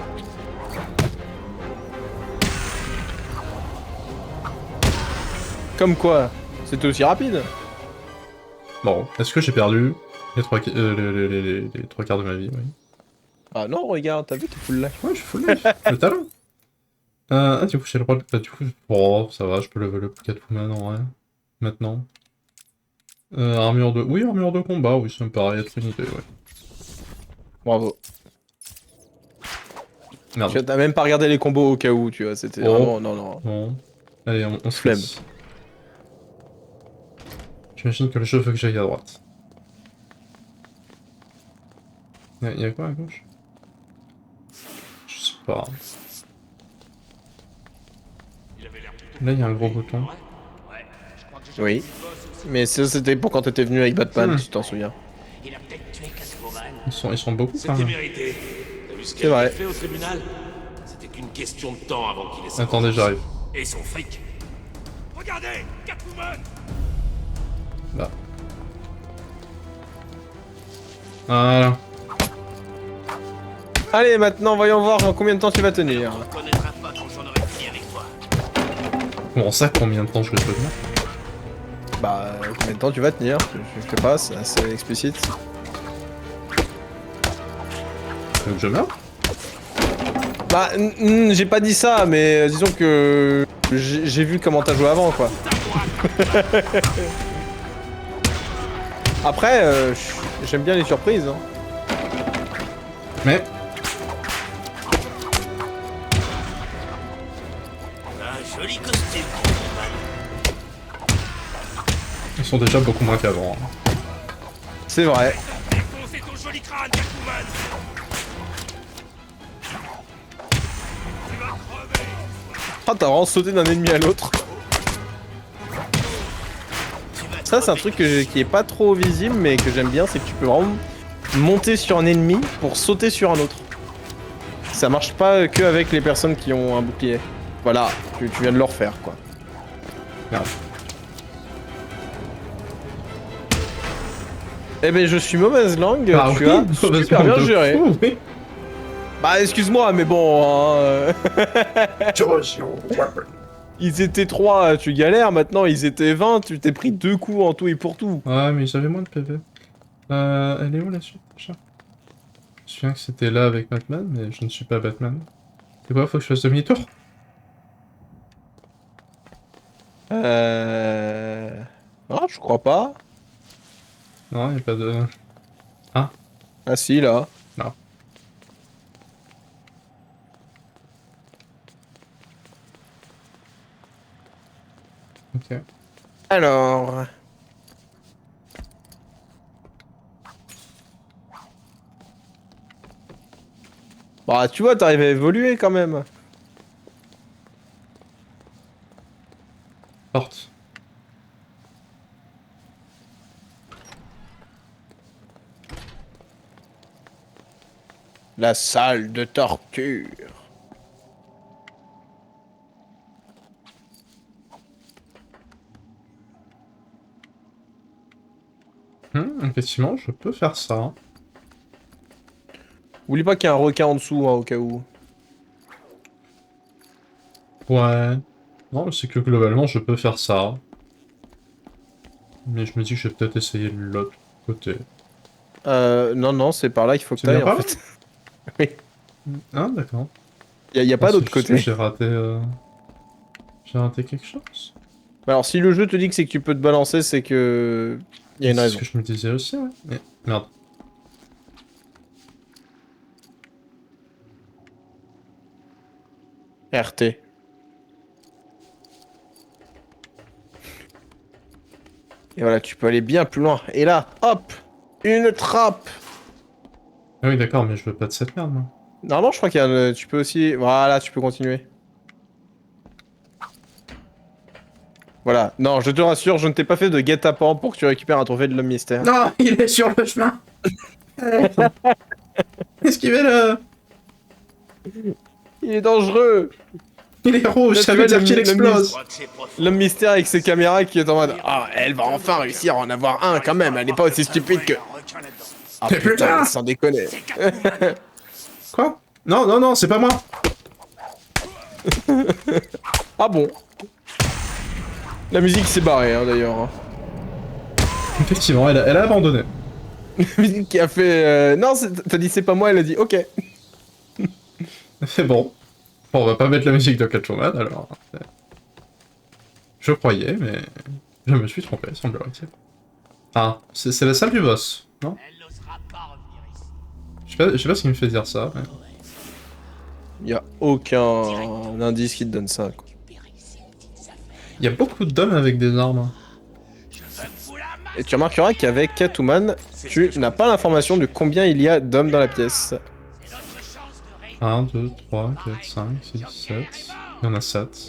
Comme quoi, c'était aussi rapide. Bon, est-ce que j'ai perdu les trois quarts de ma vie, oui. Ah non, regarde, t'as vu, t'es full life. Ouais, je suis full life. Le talent. Ah, du coup, j'ai le droit de... du coup, oh, ça va, je peux level up Catwoman en vrai. Maintenant. Armure de... Oui, armure de combat, oui, ça me paraît être une idée, ouais. Bravo. Merde. Tu t'as même pas regardé les combos au cas où, tu vois, c'était vraiment... Non. Bon. Allez, on se flemme. laisse. J'imagine que le jeu veut que j'aille à droite. Y'a quoi à gauche? Je sais pas. Là, y'a un gros bouton. Oui. Mais ça, c'était pour quand t'étais venu avec Batman, si tu t'en souviens. Ils sont beaucoup quand même. Mérité. T'as vu ce C'est qu'elle vrai. a fait au tribunal? C'était qu'une question de temps avant qu'il ait sa Attendez, vengeance. j'arrive. Et son fric. Regardez, Catwoman. Là. Voilà. Allez, maintenant, voyons voir combien de temps tu vas tenir. On connaîtra pas quand j'en aurai fini avec toi. Bon, ça, combien de temps je vais tenir? Bah, combien de temps tu vas tenir? Je sais pas, c'est assez explicite. Donc je meurs? Bah, j'ai pas dit ça, mais disons que j'ai vu comment t'as joué avant, quoi. Après, j'aime bien les surprises. Hein. Mais... Un joli costume. Ils sont déjà beaucoup moins qu'avant. Hein. C'est vrai. Défoncez ton joli crâne, Catwoman. Tu vas crever. Ah, t'as vraiment sauté d'un ennemi à l'autre. Ça, c'est un truc qui est pas trop visible, mais que j'aime bien, c'est que tu peux vraiment monter sur un ennemi pour sauter sur un autre. Ça marche pas que avec les personnes qui ont un bouclier. Voilà, tu viens de le refaire, quoi. Merde. Eh ben je suis mauvaise langue, Ah tu oui, as mauvaise super bien langue de géré. fou, oui. Bah excuse-moi, mais bon, hein, ils étaient 3, tu galères, maintenant ils étaient 20, tu t'es pris 2 coups en tout et pour tout. Ouais, mais j'avais moins de PV. Elle est où la suite déjà? Je me souviens que c'était là avec Batman, mais je ne suis pas Batman. C'est quoi, faut que je fasse demi-tour? Ah, je crois pas. Non, y'a pas de... Ah si, là. Non. Ok. Alors... Bah tu vois, t'arrives à évoluer quand même. Porte. La salle de torture. Effectivement, je peux faire ça. Oublie pas qu'il y a un requin en dessous, hein, au cas où. Ouais. Non, c'est que globalement, je peux faire ça. Mais je me dis que je vais peut-être essayer de l'autre côté. Non, c'est par là qu'il faut que C'est t'ailles, bien par en là fait. Oui. Ah, d'accord. Y a pas d'autre côté. J'ai raté... J'ai raté quelque chose. Bah alors, si le jeu te dit que c'est que tu peux te balancer, c'est que... Y a une C'est raison. ce que je me disais aussi, ouais. Mais... Merde. RT. Et voilà, tu peux aller bien plus loin. Et là, hop, une trappe. Ah oui, d'accord, mais je veux pas de cette merde, moi. Normalement, je crois qu'il y a tu peux aussi... Voilà, tu peux continuer. Voilà. Non, je te rassure, je ne t'ai pas fait de guet-apens pour que tu récupères un trophée de l'homme mystère. Non, il est sur le chemin. Esquivez-le. Il est dangereux. Il est rouge, ça veut dire qu'il explose. L'homme mystère avec ses caméras qui est en mode ah, elle va enfin réussir à en avoir un quand même, elle n'est pas aussi stupide que... Ah putain, sans déconner. Quoi? Non, non, non, c'est pas moi. Ah bon? La musique s'est barrée, hein, d'ailleurs. Effectivement, elle a abandonné. La musique qui a fait... Non, t'as dit c'est pas moi, elle a dit ok. C'est bon. Bon, on va pas mettre la musique de Catwoman, alors. Je croyais, mais... Je me suis trompé, semblerait-il. Ah, c'est la salle du boss, non? Je sais pas ce qui me fait dire ça, mais... Y a aucun indice qui te donne ça, quoi. Il y a beaucoup d'hommes avec des armes. Et tu remarqueras qu'avec Catwoman, tu n'as pas l'information de combien il y a d'hommes dans la pièce. 1, 2, 3, 4, 5, 6, 7... Il y en a 7.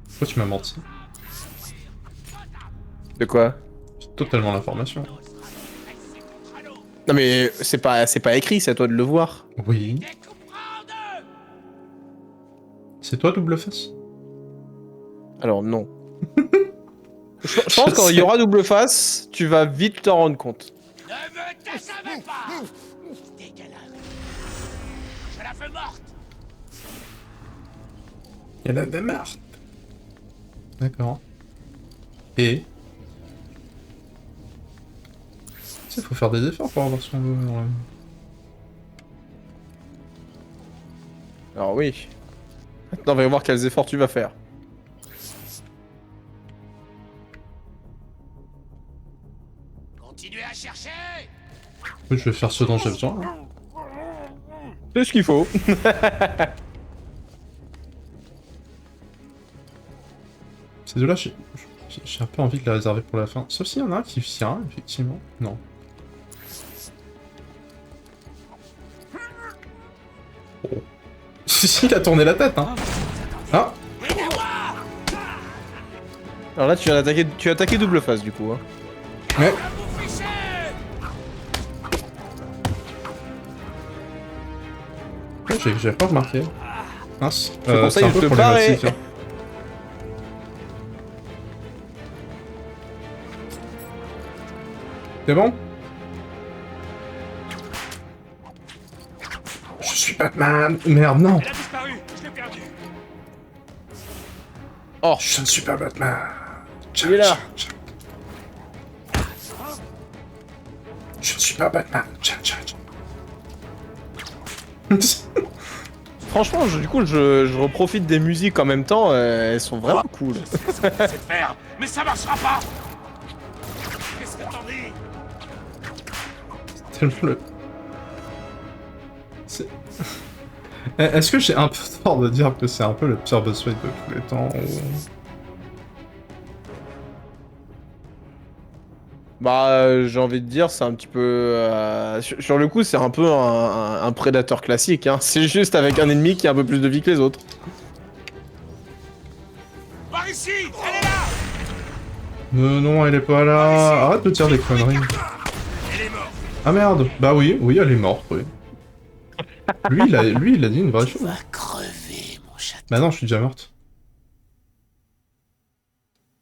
Pourquoi tu m'as menti? De quoi? J'ai totalement l'information. Non mais c'est pas écrit, c'est à toi de le voir. Oui. C'est toi, double face? Alors non. Je pense que quand il y aura double face, tu vas vite t'en rendre compte. Ne me décevez pas. Je la veux morte. Il y en a des mortes. D'accord. Et... Tu sais, faut faire des efforts pour avoir ce qu'on veut. Ouais. Alors oui. Maintenant, on va voir quels efforts tu vas faire. Continuez à chercher. Oui, je vais faire ce dont j'ai besoin. C'est ce qu'il faut. Ces deux-là, j'ai un peu envie de les réserver pour la fin. Sauf s'il y en a un qui vient, effectivement. Non. Oh. Si, il a tourné la tête, hein. Ah. Alors là, tu as attaqué double face, du coup. Hein. Ouais. J'ai pas remarqué. Mince. Je te conseille c'est un de peu te barrer. problématique, hein. C'est bon? Je suis Batman. Merde, non. Elle a disparu, je l'ai perdu. Oh, Je ne suis pas Batman. il est là. Je ne suis pas Batman. Franchement, du coup, je reprofite des musiques en même temps, elles sont vraiment cool. C'est de faire, mais ça marchera pas. Qu'est-ce que t'en dis? Tellement le... Est-ce que j'ai un peu tort de dire que c'est un peu le pire boss fight de tous les temps ou... Bah, j'ai envie de dire, c'est un petit peu... sur le coup, c'est un peu un prédateur classique, hein. C'est juste avec un ennemi qui a un peu plus de vie que les autres. Par ici, elle est là. Non, elle est pas là. Arrête de dire des conneries. Elle est morte. Ah merde. Bah oui, elle est morte, oui. Lui, il a dit une vraie chose. Va crever, mon chat. Bah non, je suis déjà morte.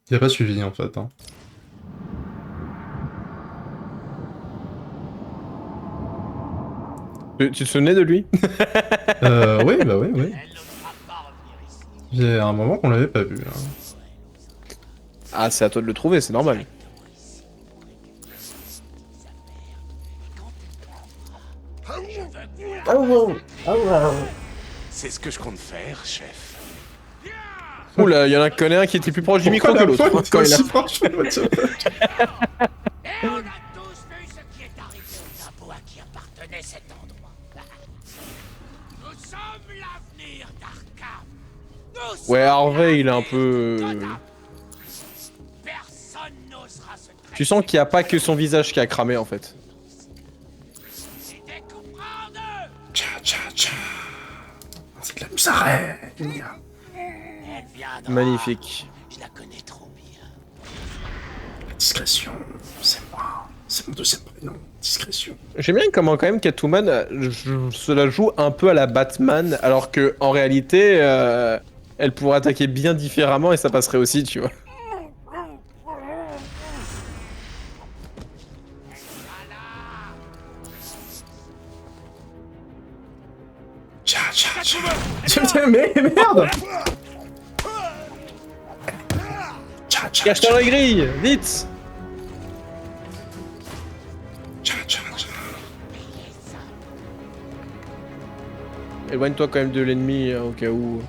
Il a pas suivi, en fait, hein. Tu te souvenais de lui? Oui, bah oui. J'ai un moment qu'on l'avait pas vu, là. Ah, c'est à toi de le trouver, c'est normal. C'est ce que je compte faire, chef. Oula, il y en a qu'un qui était plus proche du micro que Pourquoi l'autre. la Quand il a... aussi proche, what the fuck? Et on a tous vu ce qui est arrivé aux impôts à qui appartenait cet endroit. Nous sommes l'avenir d'Arkham. Nous sommes Ouais, Harvey, il est un peu... Personne n'osera se Tu sens qu'il n'y a pas que son visage qui a cramé, en fait. C'est de la musaraigne. Elle viendra. Magnifique. Je la connais trop bien. La discrétion, c'est moi. C'est mon deuxième prénom. Discrétion. J'aime bien comment quand même Catwoman se la joue un peu à la Batman, alors que en réalité, elle pourrait attaquer bien différemment et ça passerait aussi, tu vois. Mais merde! Cache-toi dans les grilles, vite! Éloigne-toi quand même de l'ennemi au cas où.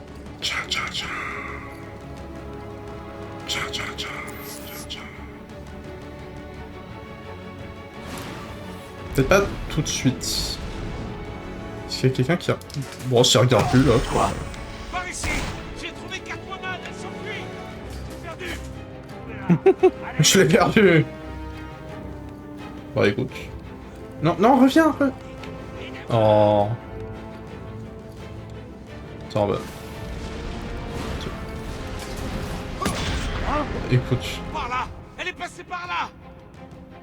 Peut-être pas tout de suite. Est-ce qu'il y a quelqu'un qui a... Bon, s'il regarde plus, là. Quoi. Par ici, j'ai trouvé Catwoman, elle s'enfuit. J'ai perdu. Je l'ai perdu. Bah écoute. Non, reviens. Oh. Attends, bah... Écoute. Par là, elle est passée par là.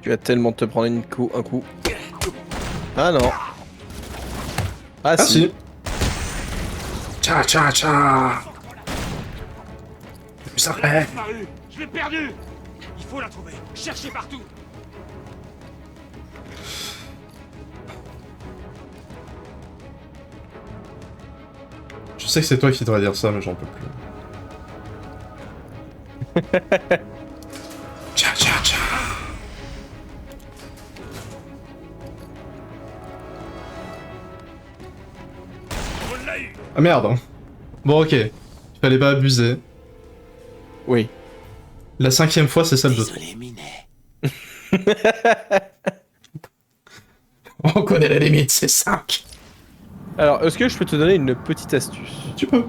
Tu vas tellement te prendre un coup. Ah non. Ah si. Tcha. Musaraigne. Je l'ai perdue. Il faut la trouver. Cherchez partout. Je sais que c'est toi qui devrais dire ça, mais j'en peux plus. Tcha. On l'a eu. Ah merde. Bon ok. Il fallait pas abuser. Oui. La 5e fois, c'est celle de trop. Désolé, Minet. On connaît la limite, c'est 5. Alors, est-ce que je peux te donner une petite astuce? Tu peux.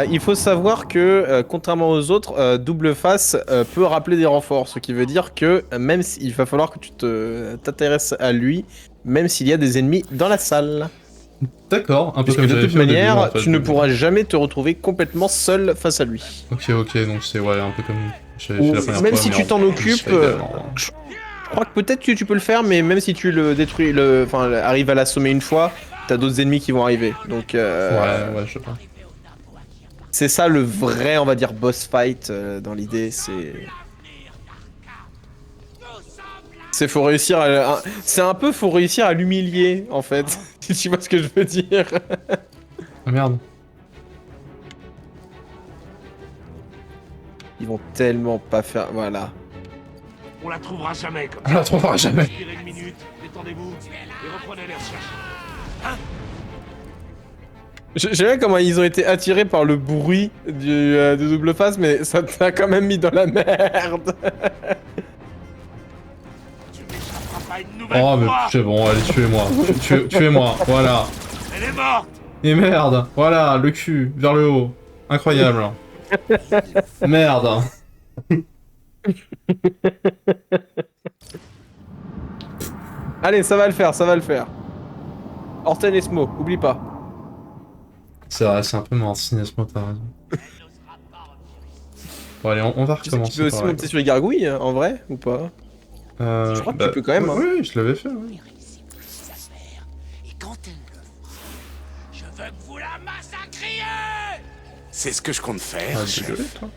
Il faut savoir que, contrairement aux autres, double face peut rappeler des renforts, ce qui veut dire que même s'il va falloir que tu t'intéresses à lui, même s'il y a des ennemis dans la salle. D'accord, un peu Puisque comme de j'avais toute fait au début, manière, en fait, tu ne pourras jamais te retrouver complètement seul face à lui. Ok, donc c'est ouais, un peu comme j'ai la première Même fois, si mais tu en t'en plus occupes, également. je crois que peut-être que tu peux le faire, mais même si tu le détruis, enfin, arrive à l'assommer une fois, t'as d'autres ennemis qui vont arriver. Donc Ouais, je sais pas. c'est ça le vrai, on va dire, boss fight dans l'idée. C'est faut réussir à... C'est un peu faut réussir à l'humilier en fait. Si tu vois ce que je veux dire. Ah merde. Ils vont tellement pas faire... Voilà. On la trouvera jamais comme On la trouvera jamais. Respirez une minute, détendez-vous et reprenez les recherches. Hein? J'aime bien comment ils ont été attirés par le bruit de double face, mais ça t'a quand même mis dans la merde. Oh mais c'est bon, allez tuez-moi. Tuez-moi, voilà. Elle est morte. Et merde, voilà, le cul, vers le haut. Incroyable. Merde. Allez, ça va le faire, ça va le faire. Orten Esmo, oublie pas. C'est vrai, c'est un peu mon Cinesmo, t'as raison. Bon allez, on va recommencer. Tu peux aussi monter sur les gargouilles, en vrai, ou pas? Je crois que tu peux quand même. Oui, je l'avais fait, oui. Je veux que vous la massacriez. C'est ce que je compte faire. Ah, désolé, toi.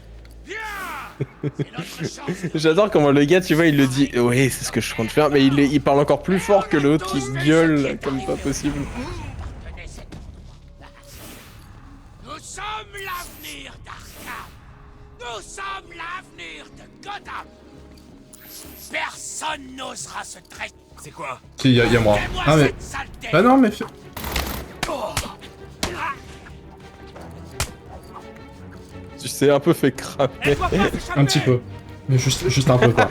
J'adore comment le gars, tu vois, il le dit. Oui, c'est ce que je compte faire, mais il parle encore plus fort que l'autre qui gueule comme pas possible. Nous sommes l'avenir d'Arkham. Nous sommes l'avenir de Gotham. Personne n'osera se traiter. C'est quoi? Si, y a moi. Ah mais... Bah non, mais... Tu sais, un peu fait cramer. Un petit peu. Mais juste un peu, quoi.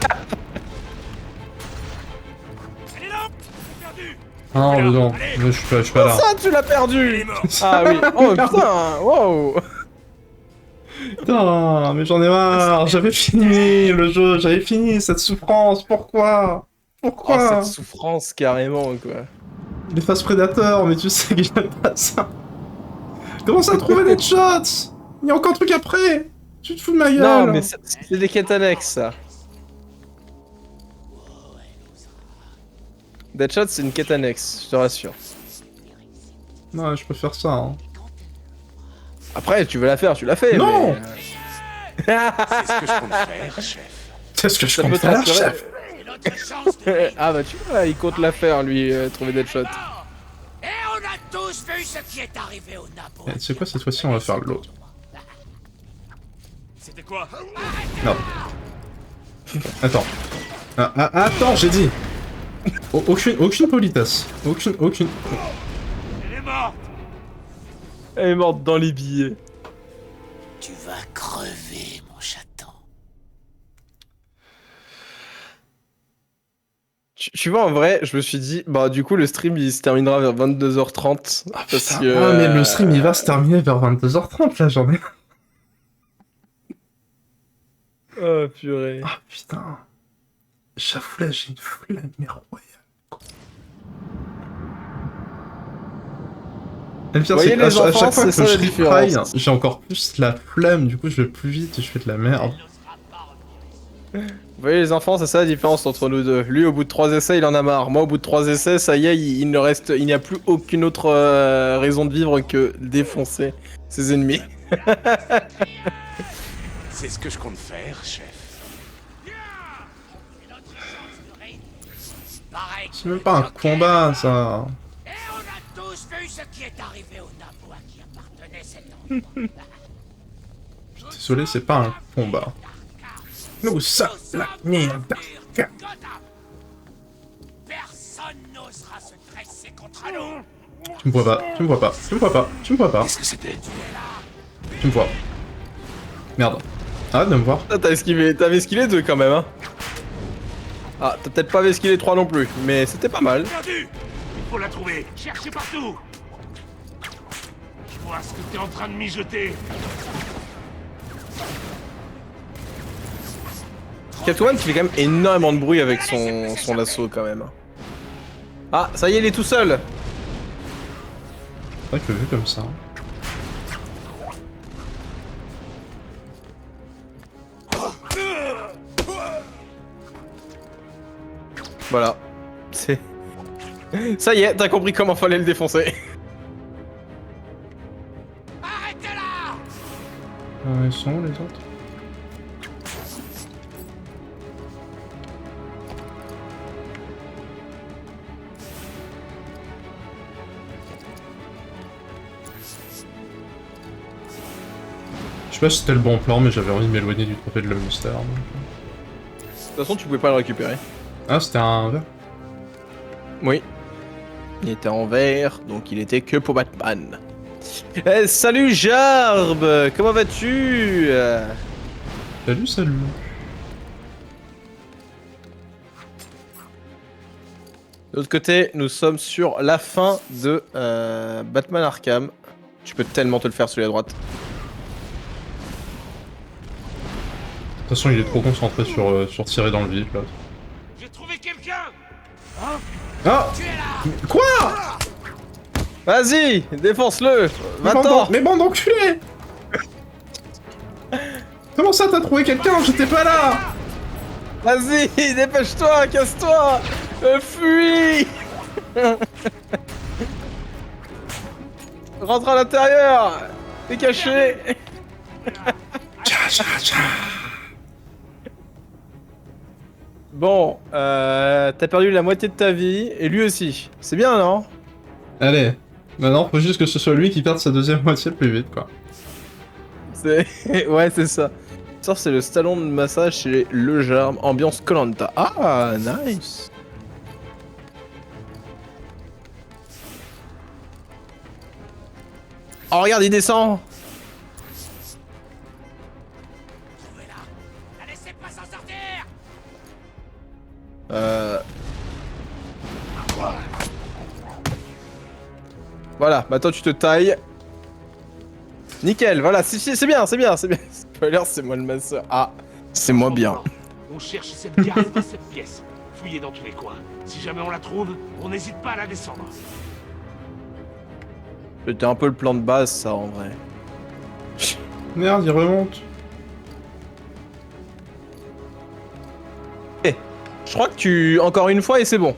Ah non, mais non, je suis pas là. Ça, tu l'as perdu. Ah oui. Oh putain, wow. Putain, mais j'en ai marre, j'avais fini le jeu, j'avais fini cette souffrance, pourquoi? Pourquoi? Oh, cette souffrance, carrément, quoi. Les phases prédateurs, mais tu sais que j'aime pas ça. Comment ça trouver des shots? Il y a encore un truc après. Tu te fous de ma gueule. Non, mais c'est des quêtes annexes, ça. Deadshot, c'est une quête annexe, je te rassure. Non, je peux faire ça, hein. Après, tu veux la faire, tu l'as fait, non mais... C'est ce que je compte faire, chef. C'est ce que je compte faire, chef. Ah bah tu vois, il compte la faire, lui, trouver Deadshot. Et on a tous vu ce qui est arrivé au Napo. Tu sais quoi, cette fois-ci, on va faire l'autre. C'était quoi? Non. Attends. Attends, j'ai dit. Aucune politesse. Aucune. Elle est morte. Elle est morte dans les billets. Tu vas crever, mon chaton. Tu vois, en vrai, je me suis dit, bah du coup, le stream, il se terminera vers 22h30. Ah, parce putain. que... Ah, mais le stream, il va se terminer vers 22h30, là, j'en ai... Oh, purée. Ah, putain. J'avoue, là, j'ai une flemme, mais royale. Et le pire, c'est qu'à chaque fois que je try, j'ai encore plus la flemme, du coup, je vais plus vite et je fais de la merde. Vous voyez les enfants, c'est ça la différence entre nous deux. Lui au bout de 3 essais il en a marre. Moi au bout de 3 essais, ça y est, il n'y a plus aucune autre raison de vivre que défoncer ses ennemis. C'est ce que je compte faire, chef. C'est même pas un combat, ça. Et on a tous vu ce qui est arrivé au Napo à qui appartenait cet endroit. Désolé, c'est pas un combat. Nous sommes l'avenir d'Arkham. Personne n'osera se dresser contre nous. Tu me vois pas, tu me vois pas, tu me vois pas, tu me vois pas. Qu'est-ce que c'était? Tu me vois. Merde. Arrête de me voir. T'as esquivé, t'avais esquivé 2 quand même, hein. Ah, t'as peut-être pas esquivé 3 non plus, mais c'était pas mal. Perdu. Il faut la trouver. Cherchez partout. Je vois ce que t'es en train de mijoter. Catwoman qui fait quand même énormément de bruit avec son lasso quand même. Ah, ça y est, il est tout seul. C'est vrai que vu comme ça. Voilà. C'est... Ça y est, t'as compris comment fallait le défoncer. Ils sont où les autres? Je sais pas si c'était le bon plan, mais j'avais envie de m'éloigner du trophée de Leinster. Donc... De toute façon, tu pouvais pas le récupérer. Ah, c'était un verre? Oui. Il était en vert, donc il était que pour Batman. Salut Jarb, comment vas-tu? Salut, salut. De l'autre côté, nous sommes sur la fin de Batman Arkham. Tu peux tellement te le faire sur la droite. De toute façon, il est trop concentré sur tirer dans le vif, là. J'ai trouvé quelqu'un. Ah! Quoi? Vas-y, défonce-le. Va-t'en. Mais bande d'enculés! Comment ça, t'as trouvé quelqu'un? J'étais pas là! Vas-y, dépêche-toi, casse-toi. Fuis. Rentre à l'intérieur. T'es caché. Bon, t'as perdu la moitié de ta vie, et lui aussi. C'est bien, non? Allez, maintenant, faut juste que ce soit lui qui perde sa deuxième moitié le plus vite, quoi. C'est... ouais, c'est ça. Ça, c'est le salon de massage chez Le Jarm, ambiance Koh-Lanta. Ah, nice. Oh, regarde, il descend. La laissez pas s'en sortir. Voilà, maintenant tu te tailles. Nickel, voilà, c'est bien, c'est bien, c'est bien. Spoiler, c'est moi le masseur. Ah, c'est moi bien. On cherche cette carte dans cette pièce. Fouillez dans tous les coins. Si jamais on la trouve, on n'hésite pas à la descendre. C'était un peu le plan de base, ça, en vrai. Merde, il remonte. Eh, je crois que tu... Encore une fois, et c'est bon.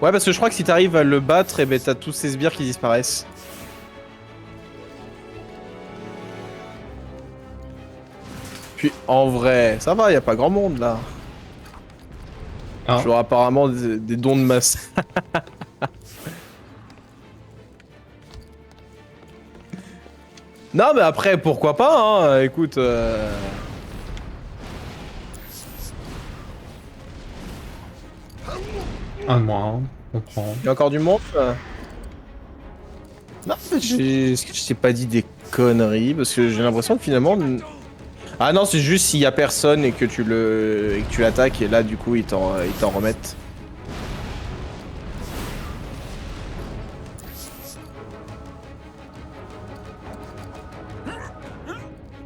Ouais, parce que je crois que si t'arrives à le battre, eh ben t'as tous ces sbires qui disparaissent. Puis en vrai, ça va, y a pas grand monde là. Ah. J'aurai apparemment des dons de masse. Non mais après, pourquoi pas, hein, écoute... Un de moins, on prend. Il y a encore du monde Non, est-ce que je t'ai pas dit des conneries? Parce que j'ai l'impression que finalement... Ah non, c'est juste s'il y a personne et que tu l'attaques et là du coup ils t'en remettent.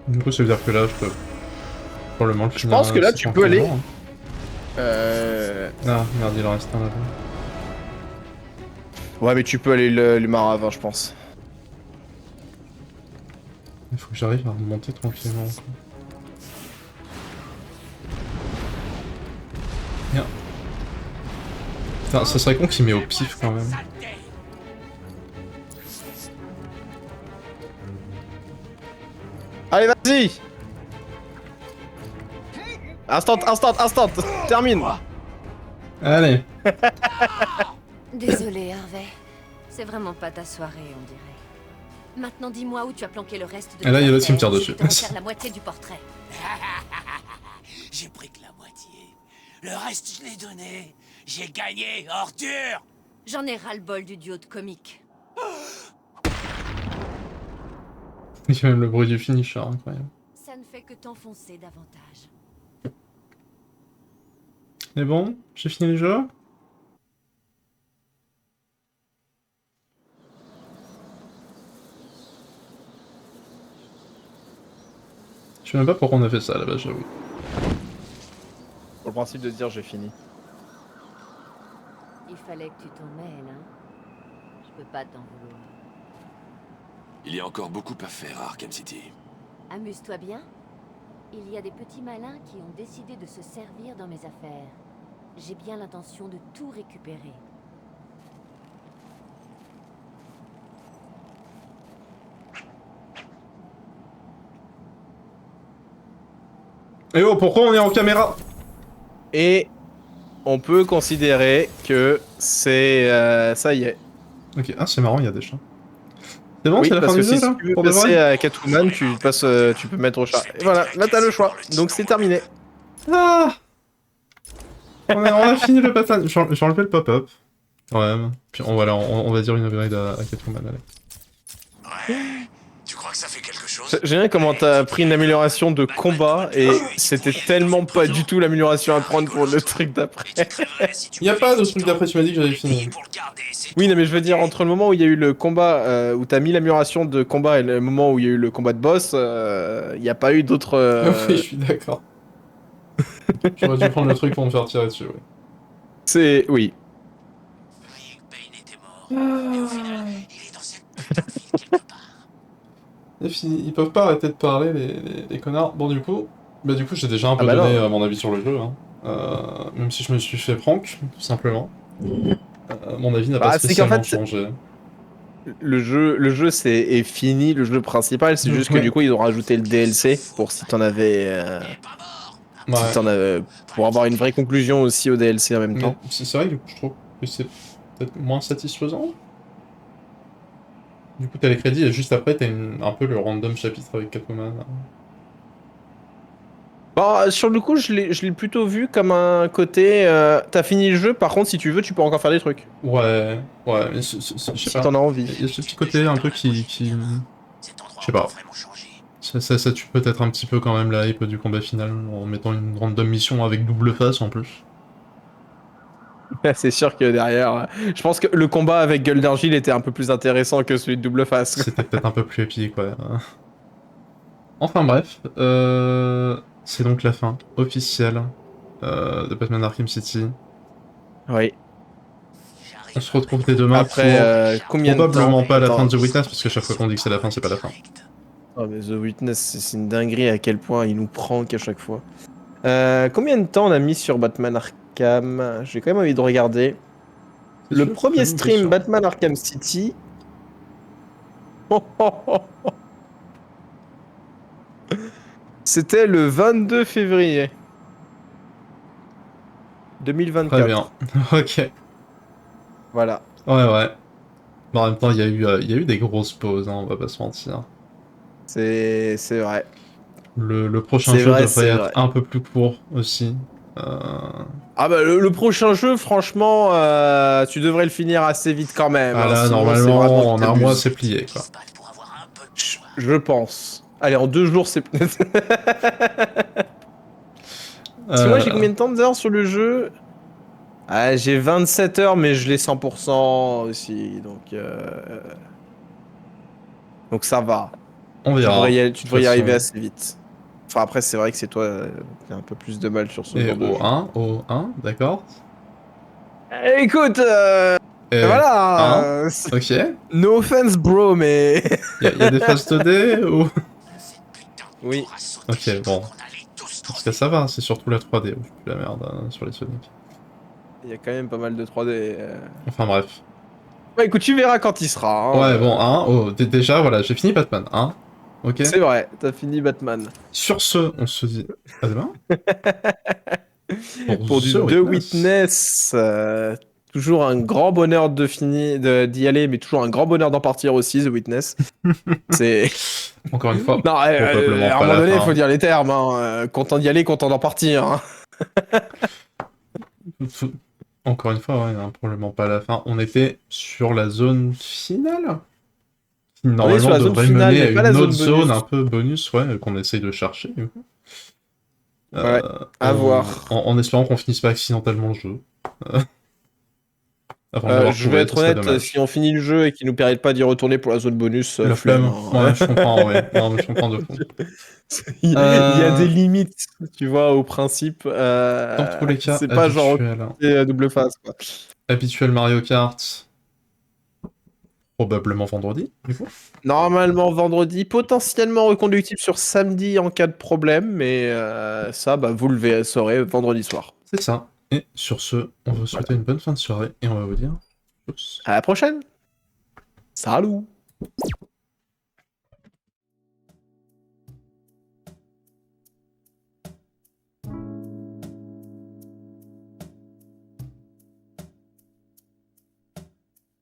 Du coup, ça veut dire que là, je peux probablement le Je finir. pense que là tu peux aller. Ah, merde, il en reste un là-bas. Ouais, mais tu peux aller le maravin, je pense. Il faut que j'arrive à remonter tranquillement. Quoi. Bien. Putain, ça serait con qu'il met au pif quand même. Allez, vas-y. Instant, termine. Allez. Désolé, Harvey. C'est vraiment pas ta soirée, on dirait. Maintenant, dis-moi où tu as planqué le reste de... Et là, il y a le cimetière dessus. Je vais faire la moitié du portrait. J'ai pris que la moitié. Le reste, je l'ai donné. J'ai gagné, ordure. J'en ai ras-le-bol du duo de comiques. Il y a même le bruit du finisher, incroyable. Ça ne fait que t'enfoncer davantage. C'est bon? J'ai fini le jeu? Je sais même pas pourquoi on a fait ça là-bas, j'avoue. Pour le principe de dire j'ai fini. Il fallait que tu t'en mêles, hein. Je peux pas t'en vouloir. Il y a encore beaucoup à faire à Arkham City. Amuse-toi bien. Il y a des petits malins qui ont décidé de se servir dans mes affaires. J'ai bien l'intention de tout récupérer. Et oh, pourquoi on est en caméra? Et on peut considérer que c'est... ça y est. Ok, ah c'est marrant, il y a des chats. C'est bon, Oui, c'est la parce fin que du jeu si là? tu veux Pour de passer vrai? à Catwoman, tu peux mettre au chat. Et voilà, là t'as le choix. Donc c'est terminé. Ah, on a fini le Batman. J'ai enlevé le pop-up. Ouais, puis on va dire une upgrade à Catwoman, allez. Tu crois que ça fait quelque chose? J'aime bien comment t'as pris une amélioration de combat et c'était tellement pas du tout l'amélioration à prendre pour le truc d'après. Y a pas de truc d'après, tu m'as dit que j'avais fini. Oui, non, mais je veux dire, entre le moment où il y a eu le combat, où t'as mis l'amélioration de combat et le moment où il y a eu le combat de boss, il n'y a pas eu d'autres... Oui, je suis d'accord. J'aurais dû prendre le truc pour me faire tirer dessus, oui. C'est... Oui. C'est fini, ils peuvent pas arrêter de parler, les connards. Bon, du coup, j'ai déjà un peu bah donné non. mon avis sur le jeu, hein. Même si je me suis fait prank, tout simplement. Mon avis n'a pas c'est qu'en spécialement fait, changé. Le jeu est fini, le jeu principal, c'est juste que Ouais. du coup ils ont rajouté le DLC pour si t'en avais... Ouais. si t'en avais... Pour avoir une vraie conclusion aussi au DLC en même Mais temps. c'est vrai que du coup, je trouve que c'est peut-être moins satisfaisant. Du coup, t'as les crédits et juste après, t'as un peu le random chapitre avec Catwoman. Bon, sur le coup, je l'ai plutôt vu comme un côté... t'as fini le jeu, par contre, si tu veux, tu peux encore faire des trucs. Ouais, mais je sais Si pas. t'en as envie. Il y a ce petit côté un peu qui... Je sais pas. Ça tue peut-être un petit peu quand même la hype du combat final en mettant une random mission avec double face en plus. C'est sûr que derrière... Je pense que le combat avec Gueule d'Argile était un peu plus intéressant que celui de double face. C'était peut-être un peu plus épique, ouais. Enfin bref, c'est donc la fin officielle de Batman Arkham City. Oui. On se retrouve dès demain Après, pour combien de temps? probablement pas la fin de Attends. The Witness, parce que chaque fois qu'on dit que c'est la fin, c'est pas la fin. Oh mais The Witness, c'est une dinguerie à quel point il nous prank à chaque fois. Combien de temps on a mis sur Batman Arkham? J'ai quand même envie de regarder. Le premier stream Batman Arkham City... C'était le 22 février 2024. Très bien, ok. Voilà. Ouais. Bon, en même temps, il y a eu des grosses pauses, hein, on va pas se mentir. C'est vrai. Le prochain jeu devrait être un peu plus court aussi. Ah bah le prochain jeu, franchement, tu devrais le finir assez vite quand même. Ah là, sinon, normalement, en un mois, c'est plié, quoi. Je pense. Allez, en 2 jours, c'est... Parce que moi, j'ai combien de temps d'heures sur le jeu? Ah, j'ai 27 heures, mais je l'ai 100% aussi, donc ça va. On verra. Tu devrais y arriver assez vite. Enfin, après, c'est vrai que c'est toi qui as un peu plus de mal sur ce genre de jeu. au 1, d'accord. Écoute, voilà. Ok. No offense, bro, mais... y a des phases 2D ou... Oui. Ok, bon. Parce que ça va, c'est surtout la 3D où je fous la merde sur les Sonic. Il y a quand même pas mal de 3D. Enfin bref. Bah écoute, tu verras quand il sera. Hein, ouais, bon, déjà, voilà, j'ai fini Batman, hein. Ok. C'est vrai, t'as fini Batman. Sur ce, on se dit à demain. Pour du The Witness, toujours un grand bonheur d'y aller, mais toujours un grand bonheur d'en partir aussi, The Witness. C'est... Encore une fois, non, à un moment donné, il faut dire les termes. Hein. Content d'y aller, content d'en partir. Hein. Encore une fois, ouais, probablement pas à la fin. On était sur la zone finale qui normalement devrait mener à une autre zone un peu bonus, ouais, qu'on essaye de chercher. Ouais, à voir. En espérant qu'on finisse pas accidentellement le jeu. Je vais être honnête, si on finit le jeu et qu'il nous permet pas d'y retourner pour la zone bonus... La flemme, ouais, je comprends, ouais. Non, mais je comprends de fond. Il y a des limites, tu vois, au principe. Dans tous les cas, c'est pas genre double face, quoi. Habituel Mario Kart... Probablement vendredi, du coup. Normalement vendredi, potentiellement reconductible sur samedi en cas de problème, mais ça, bah, vous le saurez vendredi soir. C'est ça. Et sur ce, on va vous souhaiter une bonne fin de soirée et on va vous dire... À la prochaine. Salut.